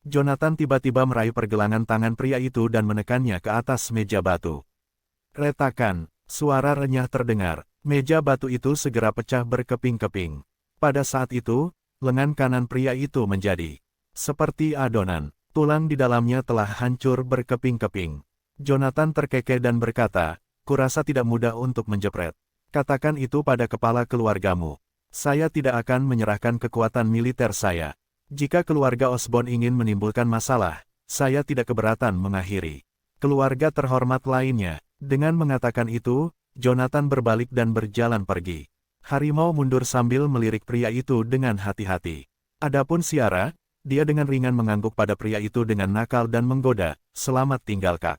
Jonathan tiba-tiba meraih pergelangan tangan pria itu dan menekannya ke atas meja batu. Retakan, suara renyah terdengar. Meja batu itu segera pecah berkeping-keping. Pada saat itu, lengan kanan pria itu menjadi seperti adonan. Tulang di dalamnya telah hancur berkeping-keping. Jonathan terkekeh dan berkata, kurasa tidak mudah untuk menjepret. Katakan itu pada kepala keluargamu. Saya tidak akan menyerahkan kekuatan militer saya. Jika keluarga Osborne ingin menimbulkan masalah, saya tidak keberatan mengakhiri. Keluarga terhormat lainnya. Dengan mengatakan itu, Jonathan berbalik dan berjalan pergi. Harimau mundur sambil melirik pria itu dengan hati-hati. Adapun Ciara, dia dengan ringan mengangguk pada pria itu dengan nakal dan menggoda, selamat tinggal kak.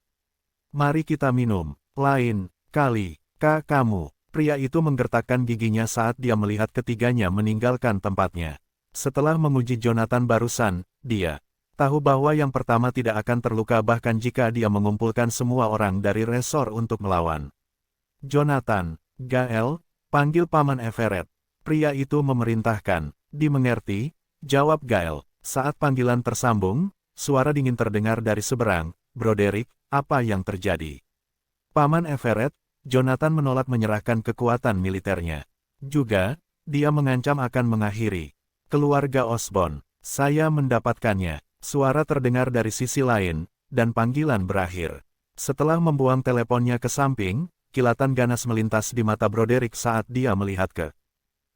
Mari kita minum. Lain kali, kak kamu. Pria itu menggertakkan giginya saat dia melihat ketiganya meninggalkan tempatnya. Setelah menguji Jonathan barusan, dia tahu bahwa yang pertama tidak akan terluka bahkan jika dia mengumpulkan semua orang dari resor untuk melawan. Jonathan, Gael, panggil Paman Everett. Pria itu memerintahkan. Dimengerti, jawab Gael. Saat panggilan tersambung, suara dingin terdengar dari seberang. Broderick, apa yang terjadi? Paman Everett, Jonathan menolak menyerahkan kekuatan militernya. Juga, dia mengancam akan mengakhiri keluarga Osborne. Saya mendapatkannya. Suara terdengar dari sisi lain, dan panggilan berakhir. Setelah membuang teleponnya ke samping, kilatan ganas melintas di mata Broderick saat dia melihat ke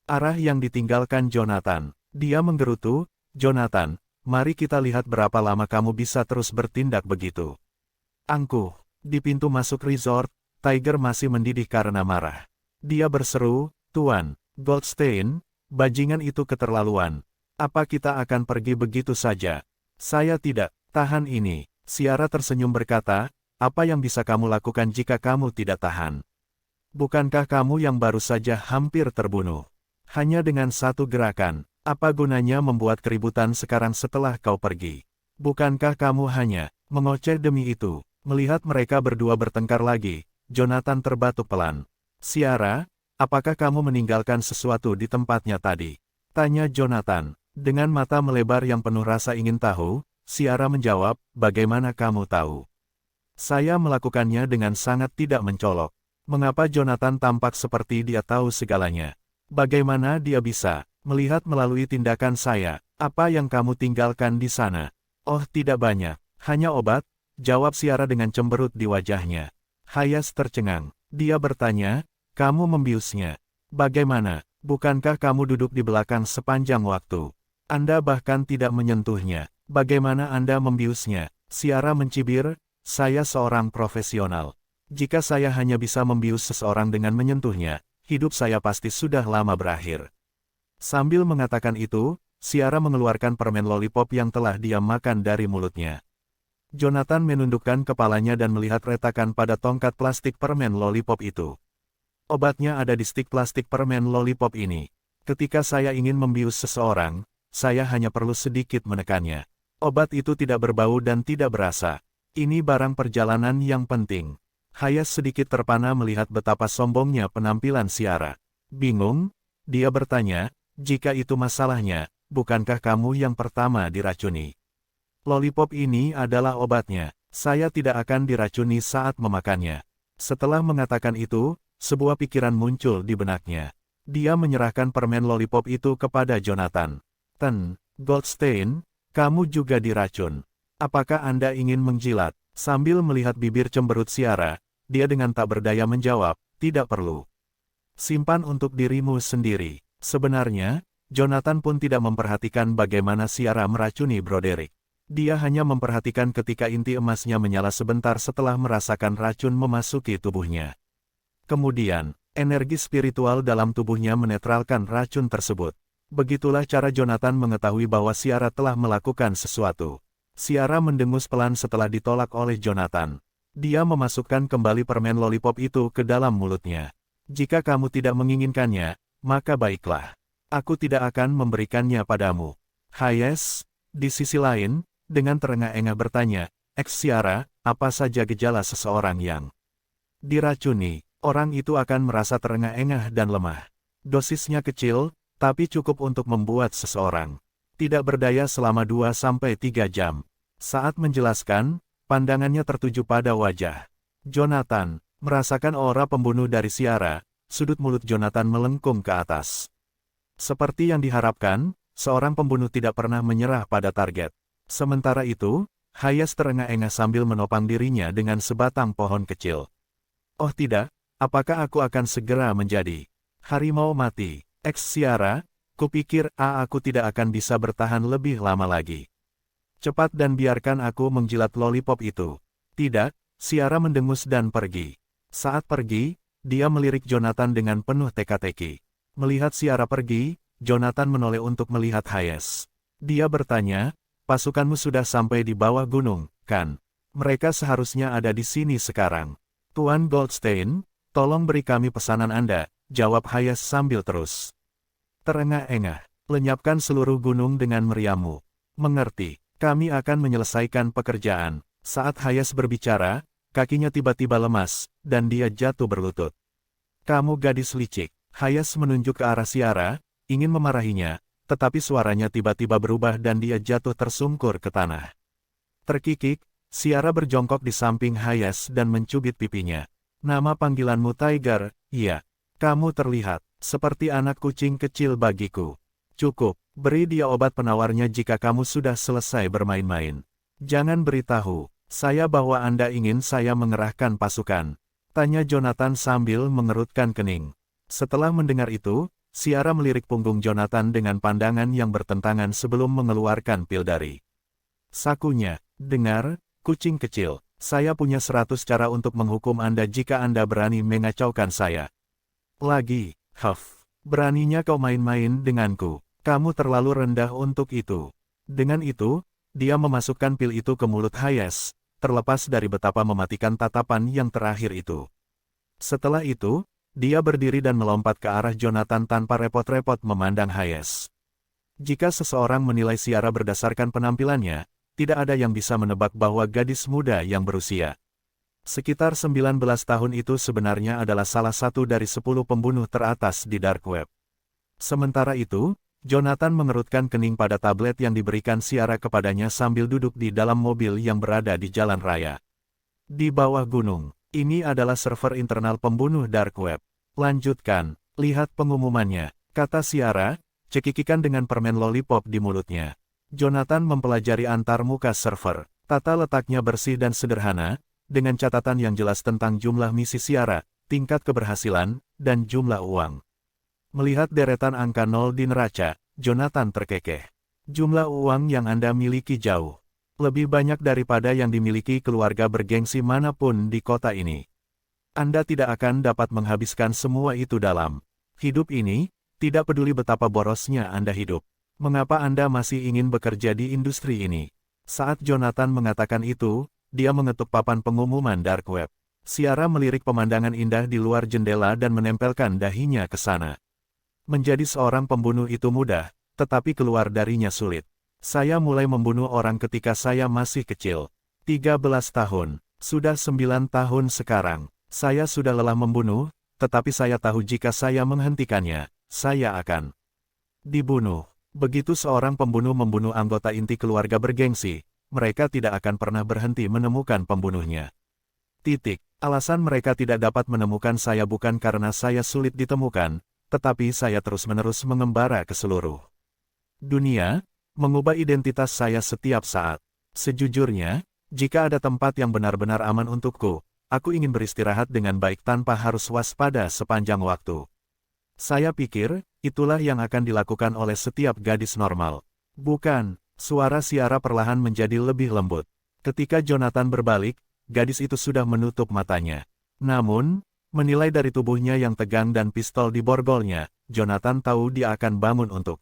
arah yang ditinggalkan Jonathan. Dia menggerutu, Jonathan, mari kita lihat berapa lama kamu bisa terus bertindak begitu. Angkuh, di pintu masuk resort, Tiger masih mendidih karena marah. Dia berseru, Tuan Goldstein, bajingan itu keterlaluan. Apa kita akan pergi begitu saja? Saya tidak tahan ini. Ciara tersenyum berkata, apa yang bisa kamu lakukan jika kamu tidak tahan? Bukankah kamu yang baru saja hampir terbunuh? Hanya dengan satu gerakan. Apa gunanya membuat keributan sekarang setelah kau pergi? Bukankah kamu hanya mengoceh demi itu? Melihat mereka berdua bertengkar lagi, Jonathan terbatuk pelan. Ciara, apakah kamu meninggalkan sesuatu di tempatnya tadi? Tanya Jonathan. Dengan mata melebar yang penuh rasa ingin tahu, Ciara menjawab, bagaimana kamu tahu? Saya melakukannya dengan sangat tidak mencolok. Mengapa Jonathan tampak seperti dia tahu segalanya? Bagaimana dia bisa melihat melalui tindakan saya? Apa yang kamu tinggalkan di sana? Oh, tidak banyak. Hanya obat, jawab Ciara dengan cemberut di wajahnya. Hayes tercengang. Dia bertanya, kamu membiusnya. Bagaimana? Bukankah kamu duduk di belakang sepanjang waktu? Anda bahkan tidak menyentuhnya. Bagaimana Anda membiusnya? Ciara mencibir, saya seorang profesional. Jika saya hanya bisa membius seseorang dengan menyentuhnya, hidup saya pasti sudah lama berakhir. Sambil mengatakan itu, Ciara mengeluarkan permen lollipop yang telah dia makan dari mulutnya. Jonathan menundukkan kepalanya dan melihat retakan pada tongkat plastik permen lollipop itu. Obatnya ada di stik plastik permen lollipop ini. Ketika saya ingin membius seseorang, saya hanya perlu sedikit menekannya. Obat itu tidak berbau dan tidak berasa. Ini barang perjalanan yang penting. Hayes sedikit terpana melihat betapa sombongnya penampilan Ciara. Bingung, dia bertanya, jika itu masalahnya, bukankah kamu yang pertama diracuni? Lollipop ini adalah obatnya. Saya tidak akan diracuni saat memakannya. Setelah mengatakan itu, sebuah pikiran muncul di benaknya. Dia menyerahkan permen lollipop itu kepada Jonathan. Goldstein, kamu juga diracun. Apakah Anda ingin menjilat? Sambil melihat bibir cemberut Ciara, dia dengan tak berdaya menjawab, tidak perlu. Simpan untuk dirimu sendiri. Sebenarnya, Jonathan pun tidak memperhatikan bagaimana Ciara meracuni Broderick. Dia hanya memperhatikan ketika inti emasnya menyala sebentar setelah merasakan racun memasuki tubuhnya. Kemudian, energi spiritual dalam tubuhnya menetralkan racun tersebut. Begitulah cara Jonathan mengetahui bahwa Ciara telah melakukan sesuatu. Ciara mendengus pelan setelah ditolak oleh Jonathan. Dia memasukkan kembali permen lollipop itu ke dalam mulutnya. Jika kamu tidak menginginkannya, maka baiklah. Aku tidak akan memberikannya padamu. Hayes, di sisi lain, dengan terengah-engah bertanya, Ciara, apa saja gejala seseorang yang diracuni? Orang itu akan merasa terengah-engah dan lemah. Dosisnya kecil, tapi cukup untuk membuat seseorang tidak berdaya selama 2-3 jam. Saat menjelaskan, pandangannya tertuju pada wajah Jonathan. Merasakan aura pembunuh dari Ciara, sudut mulut Jonathan melengkung ke atas. Seperti yang diharapkan, seorang pembunuh tidak pernah menyerah pada target. Sementara itu, Hayes terengah-engah sambil menopang dirinya dengan sebatang pohon kecil. Oh tidak, apakah aku akan segera menjadi harimau mati? Ciara, kupikir aku tidak akan bisa bertahan lebih lama lagi. Cepat dan biarkan aku menjilat lollipop itu. Tidak, Ciara mendengus dan pergi. Saat pergi, dia melirik Jonathan dengan penuh teka-teki. Melihat Ciara pergi, Jonathan menoleh untuk melihat Hayes. Dia bertanya, pasukanmu sudah sampai di bawah gunung, kan? Mereka seharusnya ada di sini sekarang. Tuan Goldstein, tolong beri kami pesanan Anda, jawab Hayes sambil terus terengah-engah. Lenyapkan seluruh gunung dengan meriammu. Mengerti, kami akan menyelesaikan pekerjaan. Saat Hayes berbicara, kakinya tiba-tiba lemas, dan dia jatuh berlutut. Kamu gadis licik. Hayes menunjuk ke arah Ciara, ingin memarahinya, tetapi suaranya tiba-tiba berubah dan dia jatuh tersungkur ke tanah. Terkikik, Ciara berjongkok di samping Hayes dan mencubit pipinya. Nama panggilanmu Tiger, iya. Kamu terlihat seperti anak kucing kecil bagiku. Cukup, beri dia obat penawarnya jika kamu sudah selesai bermain-main. Jangan beritahu saya bahwa Anda ingin saya mengerahkan pasukan, tanya Jonathan sambil mengerutkan kening. Setelah mendengar itu, Ciara melirik punggung Jonathan dengan pandangan yang bertentangan sebelum mengeluarkan pil dari sakunya. Dengar, kucing kecil, saya punya 100 cara untuk menghukum Anda jika Anda berani mengacaukan saya. Lagi, beraninya kau main-main denganku. Kamu terlalu rendah untuk itu. Dengan itu, dia memasukkan pil itu ke mulut Hayes, terlepas dari betapa mematikan tatapan yang terakhir itu. Setelah itu, dia berdiri dan melompat ke arah Jonathan tanpa repot-repot memandang Hayes. Jika seseorang menilai Ciara berdasarkan penampilannya, tidak ada yang bisa menebak bahwa gadis muda yang berusia sekitar 19 tahun itu sebenarnya adalah salah satu dari 10 pembunuh teratas di Dark Web. Sementara itu, Jonathan mengerutkan kening pada tablet yang diberikan Ciara kepadanya sambil duduk di dalam mobil yang berada di jalan raya. Di bawah gunung, ini adalah server internal pembunuh Dark Web. Lanjutkan, lihat pengumumannya, kata Ciara, cekikikan dengan permen lollipop di mulutnya. Jonathan mempelajari antarmuka server. Tata letaknya bersih dan sederhana, dengan catatan yang jelas tentang jumlah misi siara, tingkat keberhasilan, dan jumlah uang. Melihat deretan angka 0 di neraca, Jonathan terkekeh. Jumlah uang yang Anda miliki jauh lebih banyak daripada yang dimiliki keluarga bergengsi manapun di kota ini. Anda tidak akan dapat menghabiskan semua itu dalam hidup ini, tidak peduli betapa borosnya Anda hidup. Mengapa Anda masih ingin bekerja di industri ini? Saat Jonathan mengatakan itu, dia mengetuk papan pengumuman dark web. Ciara melirik pemandangan indah di luar jendela dan menempelkan dahinya ke sana. Menjadi seorang pembunuh itu mudah, tetapi keluar darinya sulit. Saya mulai membunuh orang ketika saya masih kecil. 13 tahun. Sudah 9 tahun sekarang. Saya sudah lelah membunuh, tetapi saya tahu jika saya menghentikannya, saya akan dibunuh. Begitu seorang pembunuh membunuh anggota inti keluarga bergengsi, mereka tidak akan pernah berhenti menemukan pembunuhnya. Titik. Alasan mereka tidak dapat menemukan saya bukan karena saya sulit ditemukan, tetapi saya terus-menerus mengembara ke seluruh dunia, mengubah identitas saya setiap saat. Sejujurnya, jika ada tempat yang benar-benar aman untukku, aku ingin beristirahat dengan baik tanpa harus waspada sepanjang waktu. Saya pikir, itulah yang akan dilakukan oleh setiap gadis normal. Bukan, suara Ciara perlahan menjadi lebih lembut. Ketika Jonathan berbalik, gadis itu sudah menutup matanya. Namun, menilai dari tubuhnya yang tegang dan pistol di borgolnya, Jonathan tahu dia akan bangun untuk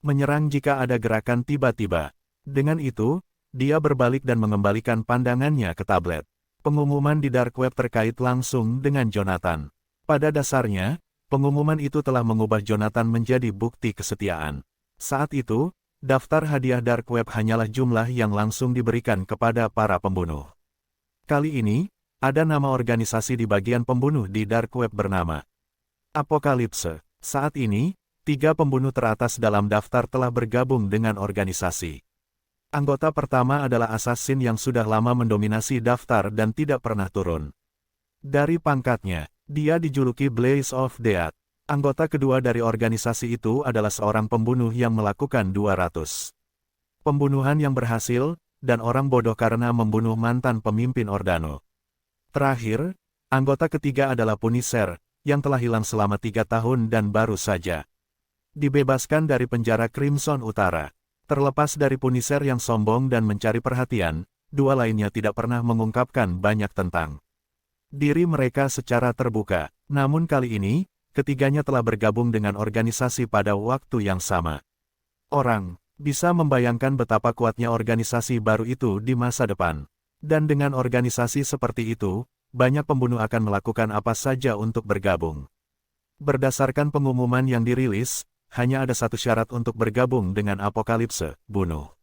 menyerang jika ada gerakan tiba-tiba. Dengan itu, dia berbalik dan mengembalikan pandangannya ke tablet. Pengumuman di dark web terkait langsung dengan Jonathan. Pada dasarnya, pengumuman itu telah mengubah Jonathan menjadi bukti kesetiaan. Saat itu, daftar hadiah dark web hanyalah jumlah yang langsung diberikan kepada para pembunuh. Kali ini, ada nama organisasi di bagian pembunuh di dark web bernama Apokalipse. Saat ini, 3 pembunuh teratas dalam daftar telah bergabung dengan organisasi. Anggota pertama adalah assassin yang sudah lama mendominasi daftar dan tidak pernah turun dari pangkatnya. Dia dijuluki Blaze of Death. Anggota kedua dari organisasi itu adalah seorang pembunuh yang melakukan 200 pembunuhan yang berhasil, dan orang bodoh karena membunuh mantan pemimpin Ordano. Terakhir, anggota ketiga adalah Punisher, yang telah hilang selama 3 tahun dan baru saja dibebaskan dari penjara Crimson Utara. Terlepas dari Punisher yang sombong dan mencari perhatian, 2 lainnya tidak pernah mengungkapkan banyak tentang diri mereka secara terbuka. Namun kali ini, ketiganya telah bergabung dengan organisasi pada waktu yang sama. Orang bisa membayangkan betapa kuatnya organisasi baru itu di masa depan. Dan dengan organisasi seperti itu, banyak pembunuh akan melakukan apa saja untuk bergabung. Berdasarkan pengumuman yang dirilis, hanya ada satu syarat untuk bergabung dengan Apokalipse, bunuh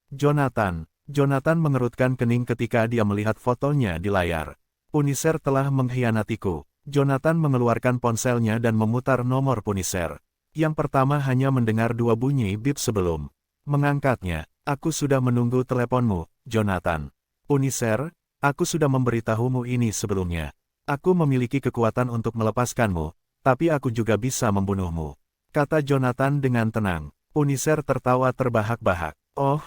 Jonathan. Jonathan mengerutkan kening ketika dia melihat fotonya di layar. Punisher telah mengkhianatiku. Jonathan mengeluarkan ponselnya dan memutar nomor Punisher. Yang pertama hanya mendengar 2 bunyi bip sebelum mengangkatnya. Aku sudah menunggu teleponmu, Jonathan. Punisher, aku sudah memberitahumu ini sebelumnya. Aku memiliki kekuatan untuk melepaskanmu, tapi aku juga bisa membunuhmu, kata Jonathan dengan tenang. Punisher tertawa terbahak-bahak. Oh,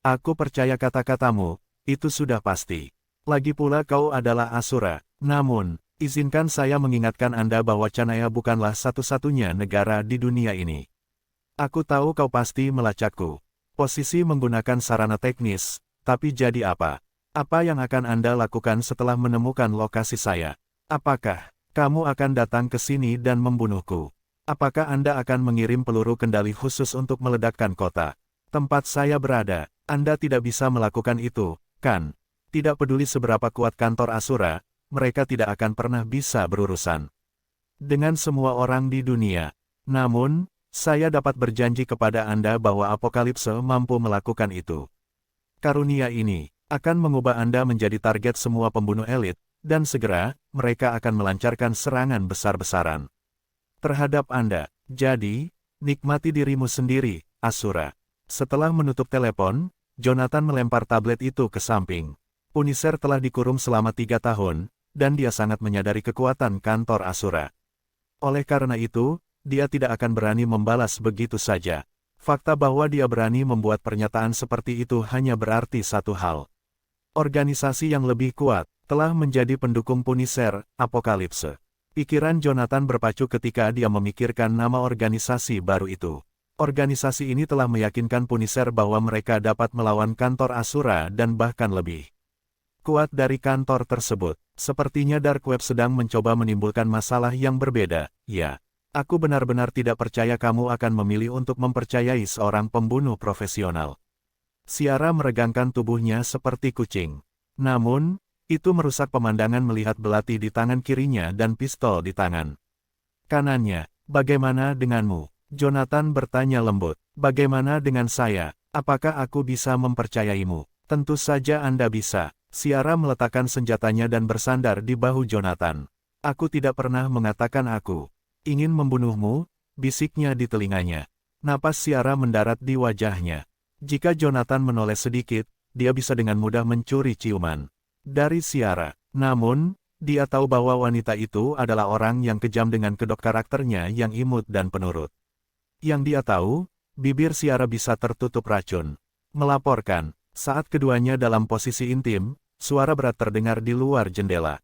aku percaya kata-katamu, itu sudah pasti. Lagi pula kau adalah Asura. Namun, izinkan saya mengingatkan Anda bahwa Canaya bukanlah satu-satunya negara di dunia ini. Aku tahu kau pasti melacakku. Posisi menggunakan sarana teknis, tapi jadi apa? Apa yang akan Anda lakukan setelah menemukan lokasi saya? Apakah kamu akan datang ke sini dan membunuhku? Apakah Anda akan mengirim peluru kendali khusus untuk meledakkan kota tempat saya berada? Anda tidak bisa melakukan itu, kan? Tidak peduli seberapa kuat kantor Asura, mereka tidak akan pernah bisa berurusan dengan semua orang di dunia. Namun, saya dapat berjanji kepada Anda bahwa Apokalipse mampu melakukan itu. Karunia ini akan mengubah Anda menjadi target semua pembunuh elit, dan segera, mereka akan melancarkan serangan besar-besaran terhadap Anda. Jadi, nikmati dirimu sendiri, Asura. Setelah menutup telepon, Jonathan melempar tablet itu ke samping. Punisher telah dikurung selama 3 tahun, dan dia sangat menyadari kekuatan kantor Asura. Oleh karena itu, dia tidak akan berani membalas begitu saja. Fakta bahwa dia berani membuat pernyataan seperti itu hanya berarti satu hal. Organisasi yang lebih kuat telah menjadi pendukung Punisher, Apokalipse. Pikiran Jonathan berpacu ketika dia memikirkan nama organisasi baru itu. Organisasi ini telah meyakinkan Punisher bahwa mereka dapat melawan kantor Asura dan bahkan lebih kuat dari kantor tersebut. Sepertinya Dark Web sedang mencoba menimbulkan masalah yang berbeda. Ya, aku benar-benar tidak percaya kamu akan memilih untuk mempercayai seorang pembunuh profesional. Ciara meregangkan tubuhnya seperti kucing. Namun, itu merusak pemandangan melihat belati di tangan kirinya dan pistol di tangan kanannya. Bagaimana denganmu? Jonathan bertanya lembut. Bagaimana dengan saya? Apakah aku bisa mempercayaimu? Tentu saja Anda bisa. Ciara meletakkan senjatanya dan bersandar di bahu Jonathan. Aku tidak pernah mengatakan aku ingin membunuhmu, bisiknya di telinganya. Napas Ciara mendarat di wajahnya. Jika Jonathan menoleh sedikit, dia bisa dengan mudah mencuri ciuman dari Ciara. Namun, dia tahu bahwa wanita itu adalah orang yang kejam dengan kedok karakternya yang imut dan penurut. Yang dia tahu, bibir Ciara bisa tertutup racun. Melaporkan, saat keduanya dalam posisi intim, suara berat terdengar di luar jendela.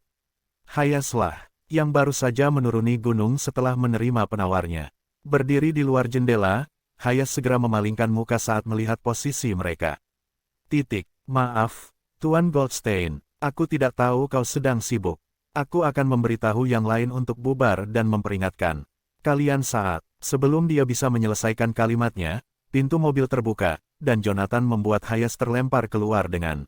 Hayaslah, yang baru saja menuruni gunung setelah menerima penawarnya. Berdiri di luar jendela, Hayas segera memalingkan muka saat melihat posisi mereka. Maaf, Tuan Goldstein, aku tidak tahu kau sedang sibuk. Aku akan memberitahu yang lain untuk bubar dan memperingatkan kalian saat. Sebelum dia bisa menyelesaikan kalimatnya, pintu mobil terbuka, dan Jonathan membuat Hayas terlempar keluar dengan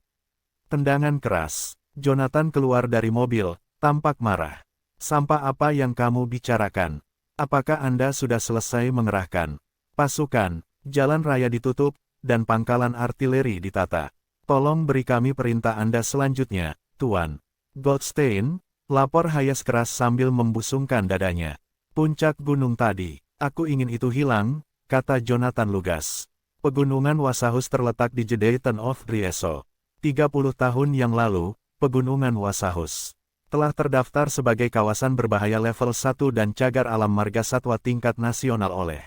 tendangan keras. Jonathan keluar dari mobil, tampak marah. Sampah apa yang kamu bicarakan? Apakah Anda sudah selesai mengerahkan pasukan? Jalan raya ditutup, dan pangkalan artileri ditata. Tolong beri kami perintah Anda selanjutnya, Tuan Goldstein, lapor Hayas keras sambil membusungkan dadanya. Puncak gunung tadi, aku ingin itu hilang, kata Jonathan lugas. Pegunungan Wasahus terletak di Jedeitan of Drieso. 30 tahun yang lalu, Pegunungan Wasahus telah terdaftar sebagai kawasan berbahaya level 1 dan cagar alam marga satwa tingkat nasional oleh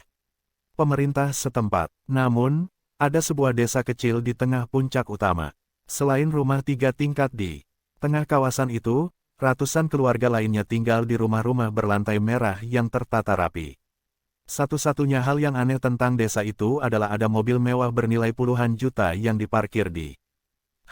pemerintah setempat. Namun, ada sebuah desa kecil di tengah puncak utama. Selain rumah 3 tingkat di tengah kawasan itu, ratusan keluarga lainnya tinggal di rumah-rumah berlantai merah yang tertata rapi. Satu-satunya hal yang aneh tentang desa itu adalah ada mobil mewah bernilai puluhan juta yang diparkir di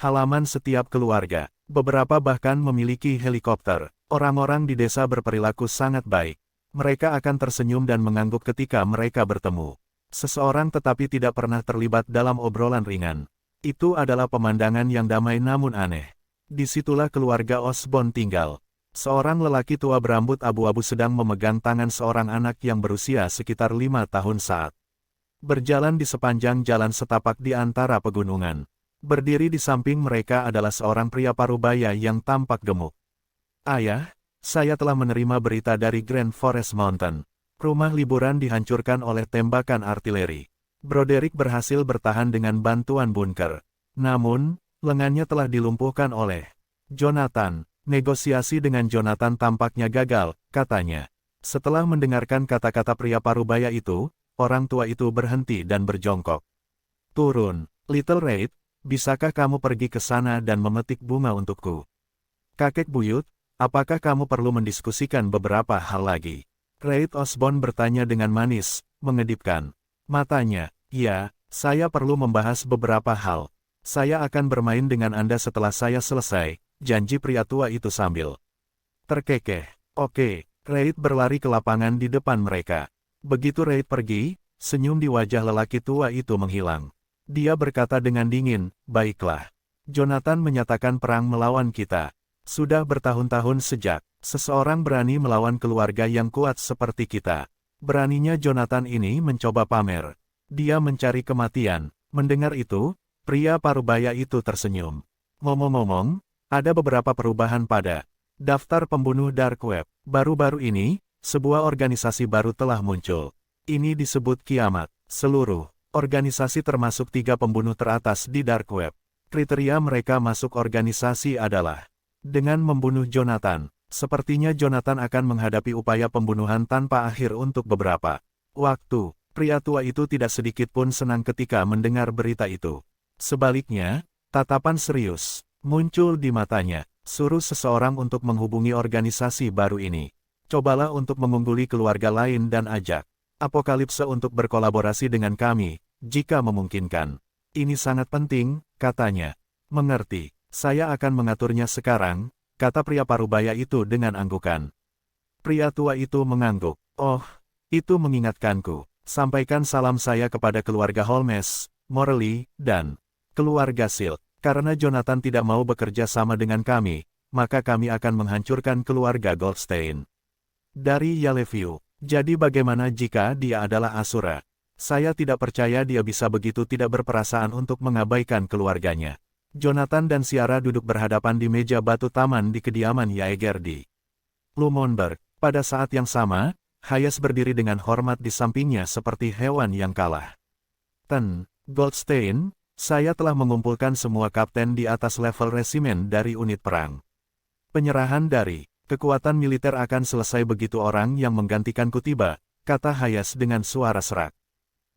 halaman setiap keluarga. Beberapa bahkan memiliki helikopter. Orang-orang di desa berperilaku sangat baik. Mereka akan tersenyum dan mengangguk ketika mereka bertemu seseorang tetapi tidak pernah terlibat dalam obrolan ringan. Itu adalah pemandangan yang damai namun aneh. Disitulah keluarga Osborn tinggal. Seorang lelaki tua berambut abu-abu sedang memegang tangan seorang anak yang berusia sekitar 5 tahun saat berjalan di sepanjang jalan setapak di antara pegunungan. Berdiri di samping mereka adalah seorang pria parubaya yang tampak gemuk. Ayah, saya telah menerima berita dari Grand Forest Mountain. Rumah liburan dihancurkan oleh tembakan artileri. Broderick berhasil bertahan dengan bantuan bunker. Namun, lengannya telah dilumpuhkan oleh Jonathan. Negosiasi dengan Jonathan tampaknya gagal, katanya. Setelah mendengarkan kata-kata pria parubaya itu, orang tua itu berhenti dan berjongkok. Turun, Little Raid, bisakah kamu pergi ke sana dan memetik bunga untukku? Kakek buyut, apakah kamu perlu mendiskusikan beberapa hal lagi? Reid Osborn bertanya dengan manis, mengedipkan matanya. Ya, saya perlu membahas beberapa hal. Saya akan bermain dengan Anda setelah saya selesai, janji pria tua itu sambil terkekeh. Oke, Reid berlari ke lapangan di depan mereka. Begitu Reid pergi, senyum di wajah lelaki tua itu menghilang. Dia berkata dengan dingin, baiklah. Jonathan menyatakan perang melawan kita. Sudah bertahun-tahun sejak seseorang berani melawan keluarga yang kuat seperti kita. Beraninya Jonathan ini mencoba pamer. Dia mencari kematian. Mendengar itu, pria parubaya itu tersenyum. Ngomong-ngomong, ada beberapa perubahan pada daftar pembunuh Dark Web. Baru-baru ini, sebuah organisasi baru telah muncul. Ini disebut Kiamat. Seluruh organisasi termasuk 3 pembunuh teratas di Dark Web. Kriteria mereka masuk organisasi adalah dengan membunuh Jonathan, Sepertinya Jonathan akan menghadapi upaya pembunuhan tanpa akhir untuk beberapa waktu. Pria tua itu tidak sedikit pun senang ketika mendengar berita itu. Sebaliknya, tatapan serius muncul di matanya. Suruh seseorang untuk menghubungi organisasi baru ini. Cobalah untuk mengungguli keluarga lain dan ajak Apokalipse untuk berkolaborasi dengan kami, jika memungkinkan. Ini sangat penting, katanya. Mengerti, saya akan mengaturnya sekarang, kata pria parubaya itu dengan anggukan. Pria tua itu mengangguk. Oh, itu mengingatkanku. Sampaikan salam saya kepada keluarga Holmes, Morley, dan keluarga Silk. Karena Jonathan tidak mau bekerja sama dengan kami, maka kami akan menghancurkan keluarga Goldstein. Dari Yellowview. Jadi bagaimana jika dia adalah Asura? Saya tidak percaya dia bisa begitu tidak berperasaan untuk mengabaikan keluarganya. Jonathan dan Ciara duduk berhadapan di meja batu taman di kediaman Yaeger di Lumonberg. Pada saat yang sama, Hayes berdiri dengan hormat di sampingnya seperti hewan yang kalah. Goldstein, saya telah mengumpulkan semua kapten di atas level resimen dari unit perang. Penyerahan dari kekuatan militer akan selesai begitu orang yang menggantikanku tiba, kata Hayes dengan suara serak.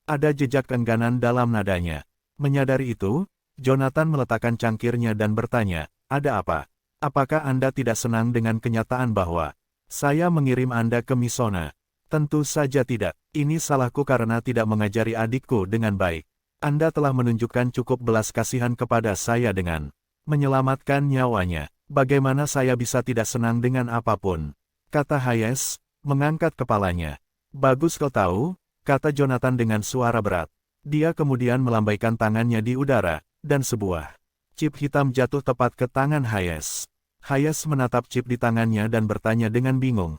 Ada jejak keengganan dalam nadanya. Menyadari itu, Jonathan meletakkan cangkirnya dan bertanya, ada apa? Apakah Anda tidak senang dengan kenyataan bahwa saya mengirim Anda ke Misona? Tentu saja tidak. Ini salahku karena tidak mengajari adikku dengan baik. Anda telah menunjukkan cukup belas kasihan kepada saya dengan menyelamatkan nyawanya. Bagaimana saya bisa tidak senang dengan apapun? Kata Hayes, mengangkat kepalanya. Bagus kau tahu, kata Jonathan dengan suara berat. Dia kemudian melambaikan tangannya di udara, dan sebuah chip hitam jatuh tepat ke tangan Hayes. Hayes menatap chip di tangannya dan bertanya dengan bingung,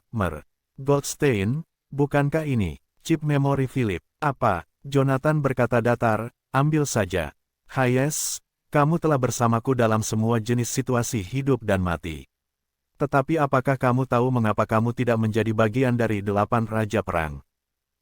Goldstein, bukankah ini chip memori Philip? Apa? Jonathan berkata datar, ambil saja. Hayes, kamu telah bersamaku dalam semua jenis situasi hidup dan mati. Tetapi apakah kamu tahu mengapa kamu tidak menjadi bagian dari 8 Raja Perang?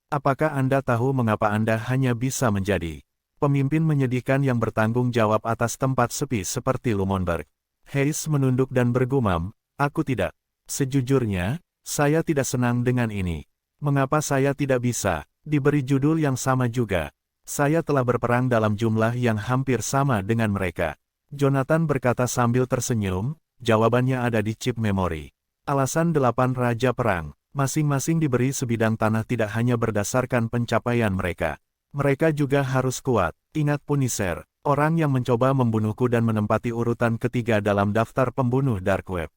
Apakah Anda tahu mengapa Anda hanya bisa menjadi pemimpin menyedihkan yang bertanggung jawab atas tempat sepi seperti Lumonberg? Hayes menunduk dan bergumam, aku tidak. Sejujurnya, saya tidak senang dengan ini. Mengapa saya tidak bisa diberi judul yang sama juga? Saya telah berperang dalam jumlah yang hampir sama dengan mereka. Jonathan berkata sambil tersenyum, jawabannya ada di chip memori. Alasan 8 Raja Perang, masing-masing diberi sebidang tanah tidak hanya berdasarkan pencapaian mereka. Mereka juga harus kuat. Ingat Punisher, orang yang mencoba membunuhku dan menempati urutan ketiga dalam daftar pembunuh Dark Web.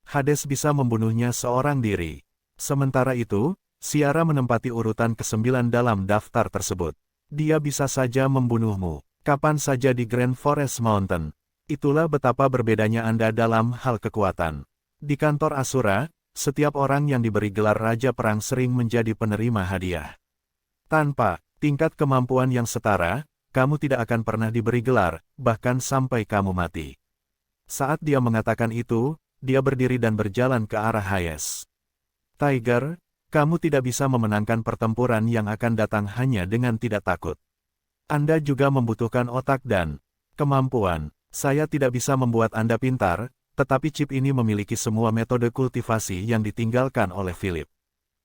Hades bisa membunuhnya seorang diri. Sementara itu, Ciara menempati urutan ke-9 dalam daftar tersebut. Dia bisa saja membunuhmu, kapan saja di Grand Forest Mountain. Itulah betapa berbedanya Anda dalam hal kekuatan. Di kantor Asura, setiap orang yang diberi gelar Raja Perang sering menjadi penerima hadiah. Tanpa tingkat kemampuan yang setara, kamu tidak akan pernah diberi gelar, bahkan sampai kamu mati. Saat dia mengatakan itu, dia berdiri dan berjalan ke arah Hayes. Tiger, kamu tidak bisa memenangkan pertempuran yang akan datang hanya dengan tidak takut. Anda juga membutuhkan otak dan kemampuan. Saya tidak bisa membuat Anda pintar, tetapi chip ini memiliki semua metode kultivasi yang ditinggalkan oleh Philip.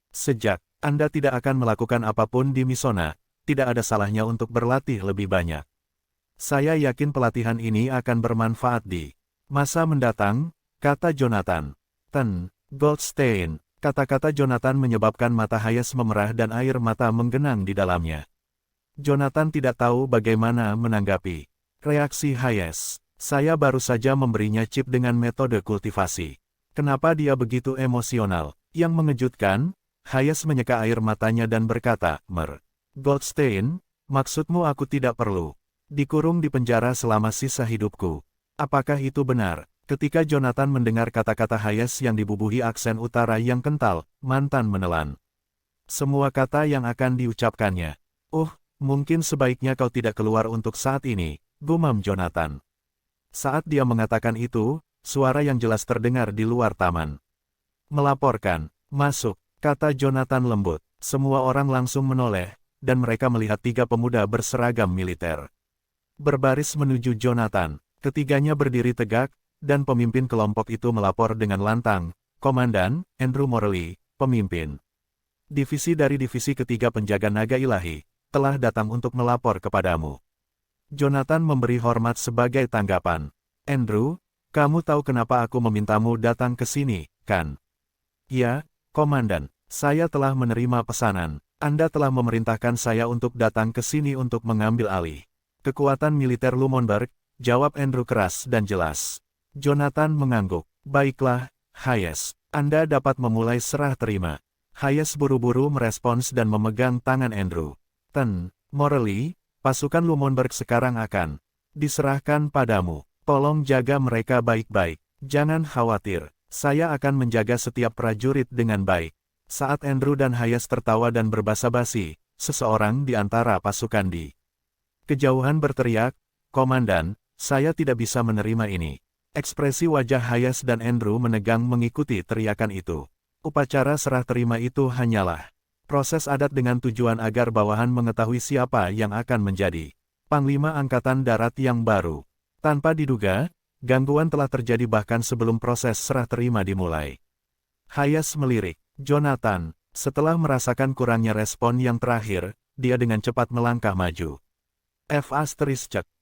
Sejak Anda tidak akan melakukan apapun di Misona, tidak ada salahnya untuk berlatih lebih banyak. Saya yakin pelatihan ini akan bermanfaat di masa mendatang, kata Jonathan. Goldstein. Kata-kata Jonathan menyebabkan mata Hayes memerah dan air mata menggenang di dalamnya. Jonathan tidak tahu bagaimana menanggapi reaksi Hayes. Saya baru saja memberinya chip dengan metode kultivasi. Kenapa dia begitu emosional? Yang mengejutkan, Hayes menyeka air matanya dan berkata, Goldstein, maksudmu aku tidak perlu dikurung di penjara selama sisa hidupku. Apakah itu benar? Ketika Jonathan mendengar kata-kata Hayes yang dibubuhi aksen utara yang kental, mantan menelan semua kata yang akan diucapkannya. Mungkin sebaiknya kau tidak keluar untuk saat ini, gumam Jonathan. Saat dia mengatakan itu, suara yang jelas terdengar di luar taman. Melaporkan, masuk, kata Jonathan lembut. Semua orang langsung menoleh, dan mereka melihat 3 pemuda berseragam militer berbaris menuju Jonathan. Ketiganya berdiri tegak, dan pemimpin kelompok itu melapor dengan lantang, Komandan, Andrew Morley, pemimpin divisi dari Divisi Ketiga Penjaga Naga Ilahi, telah datang untuk melapor kepadamu. Jonathan memberi hormat sebagai tanggapan. Andrew, kamu tahu kenapa aku memintamu datang ke sini, kan? Ya, Komandan, saya telah menerima pesanan. Anda telah memerintahkan saya untuk datang ke sini untuk mengambil alih kekuatan militer Lumonberg, jawab Andrew keras dan jelas. Jonathan mengangguk. Baiklah, Hayes, Anda dapat memulai serah terima. Hayes buru-buru merespons dan memegang tangan Andrew. Morley, pasukan Lumonberg sekarang akan diserahkan padamu. Tolong jaga mereka baik-baik. Jangan khawatir, saya akan menjaga setiap prajurit dengan baik. Saat Andrew dan Hayes tertawa dan berbasa-basi, seseorang di antara pasukan di kejauhan berteriak, "Komandan, saya tidak bisa menerima ini." Ekspresi wajah Hayes dan Andrew menegang mengikuti teriakan itu. Upacara serah terima itu hanyalah proses adat dengan tujuan agar bawahan mengetahui siapa yang akan menjadi Panglima Angkatan Darat yang baru. Tanpa diduga, gangguan telah terjadi bahkan sebelum proses serah terima dimulai. Hayes melirik Jonathan. Setelah merasakan kurangnya respon yang terakhir, dia dengan cepat melangkah maju.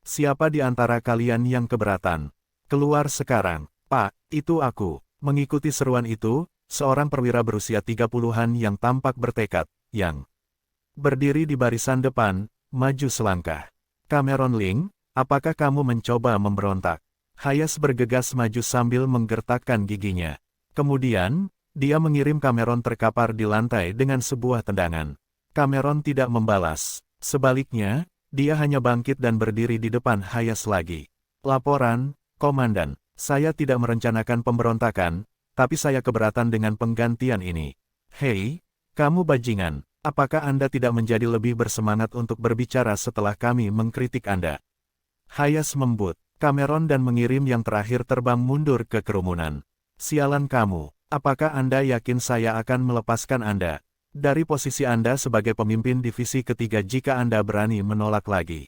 Siapa di antara kalian yang keberatan? Keluar sekarang. Pak, itu aku. Mengikuti seruan itu, seorang perwira berusia 30-an yang tampak bertekad, yang berdiri di barisan depan, maju selangkah. Cameron Ling, apakah kamu mencoba memberontak? Hayes bergegas maju sambil menggertakkan giginya. Kemudian, dia mengirim Cameron terkapar di lantai dengan sebuah tendangan. Cameron tidak membalas. Sebaliknya, dia hanya bangkit dan berdiri di depan Hayes lagi. Laporan, Komandan, saya tidak merencanakan pemberontakan, tapi saya keberatan dengan penggantian ini. Hei, kamu bajingan, apakah Anda tidak menjadi lebih bersemangat untuk berbicara setelah kami mengkritik Anda? Hayes membut Cameron dan mengirim yang terakhir terbang mundur ke kerumunan. Sialan kamu, apakah Anda yakin saya akan melepaskan Anda dari posisi Anda sebagai pemimpin divisi ketiga jika Anda berani menolak lagi?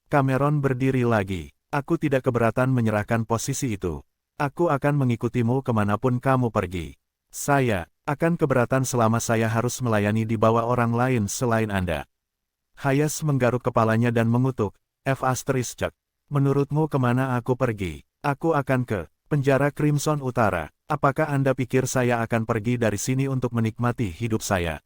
Cameron berdiri lagi. Aku tidak keberatan menyerahkan posisi itu. Aku akan mengikutimu kemanapun kamu pergi. Saya akan keberatan selama saya harus melayani di bawah orang lain selain Anda. Hayes menggaruk kepalanya dan mengutuk. Menurutmu kemana aku pergi? Aku akan ke penjara Crimson Utara. Apakah Anda pikir saya akan pergi dari sini untuk menikmati hidup saya?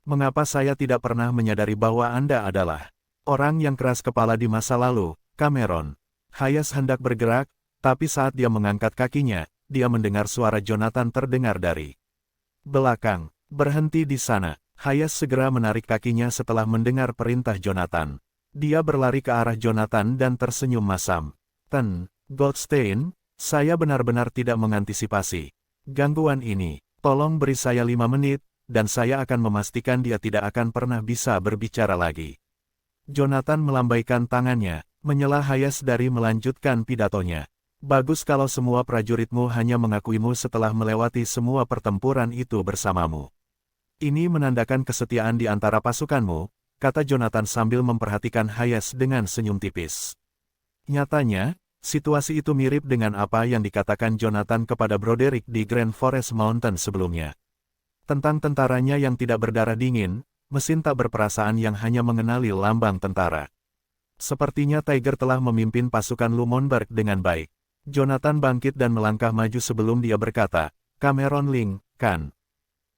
Mengapa saya tidak pernah menyadari bahwa Anda adalah orang yang keras kepala di masa lalu, Cameron? Hayes hendak bergerak, tapi saat dia mengangkat kakinya, dia mendengar suara Jonathan terdengar dari belakang. Berhenti di sana. Hayes segera menarik kakinya setelah mendengar perintah Jonathan. Dia berlari ke arah Jonathan dan tersenyum masam. Goldstein, saya benar-benar tidak mengantisipasi gangguan ini. Tolong beri saya 5 menit, dan saya akan memastikan dia tidak akan pernah bisa berbicara lagi. Jonathan melambaikan tangannya, menyela Hayes dari melanjutkan pidatonya. Bagus kalau semua prajuritmu hanya mengakuimu setelah melewati semua pertempuran itu bersamamu. Ini menandakan kesetiaan di antara pasukanmu, kata Jonathan sambil memperhatikan Hayes dengan senyum tipis. Nyatanya, situasi itu mirip dengan apa yang dikatakan Jonathan kepada Broderick di Grand Forest Mountain sebelumnya. Tentang tentaranya yang tidak berdarah dingin, mesin tak berperasaan yang hanya mengenali lambang tentara. Sepertinya Tiger telah memimpin pasukan Lumonberg dengan baik. Jonathan bangkit dan melangkah maju sebelum dia berkata, Cameron Ling, kan?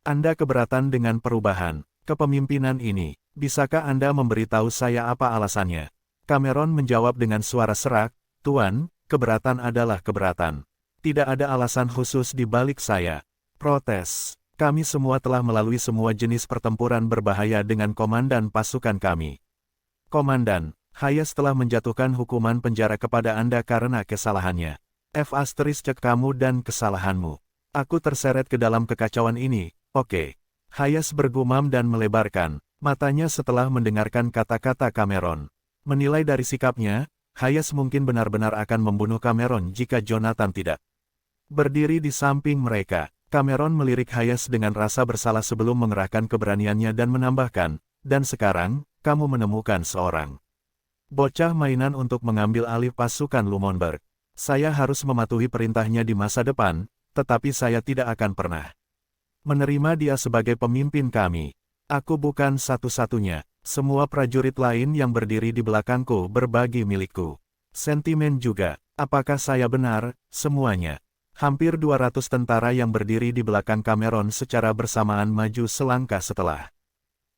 Anda keberatan dengan perubahan kepemimpinan ini. Bisakah Anda memberitahu saya apa alasannya? Cameron menjawab dengan suara serak, Tuan, keberatan adalah keberatan. Tidak ada alasan khusus di balik saya. Protes. Kami semua telah melalui semua jenis pertempuran berbahaya dengan komandan pasukan kami. Komandan, Hayes telah menjatuhkan hukuman penjara kepada Anda karena kesalahannya. Kamu dan kesalahanmu. Aku terseret ke dalam kekacauan ini, oke. Hayes bergumam dan melebarkan matanya setelah mendengarkan kata-kata Cameron. Menilai dari sikapnya, Hayes mungkin benar-benar akan membunuh Cameron jika Jonathan tidak. Berdiri di samping mereka, Cameron melirik Hayes dengan rasa bersalah sebelum mengerahkan keberaniannya dan menambahkan, dan sekarang, kamu menemukan seorang bocah mainan untuk mengambil alih pasukan Lumonberg. Saya harus mematuhi perintahnya di masa depan, tetapi saya tidak akan pernah menerima dia sebagai pemimpin kami. Aku bukan satu-satunya, semua prajurit lain yang berdiri di belakangku berbagi milikku. Sentimen juga, apakah saya benar, semuanya. Hampir 200 tentara yang berdiri di belakang Cameron secara bersamaan maju selangkah setelah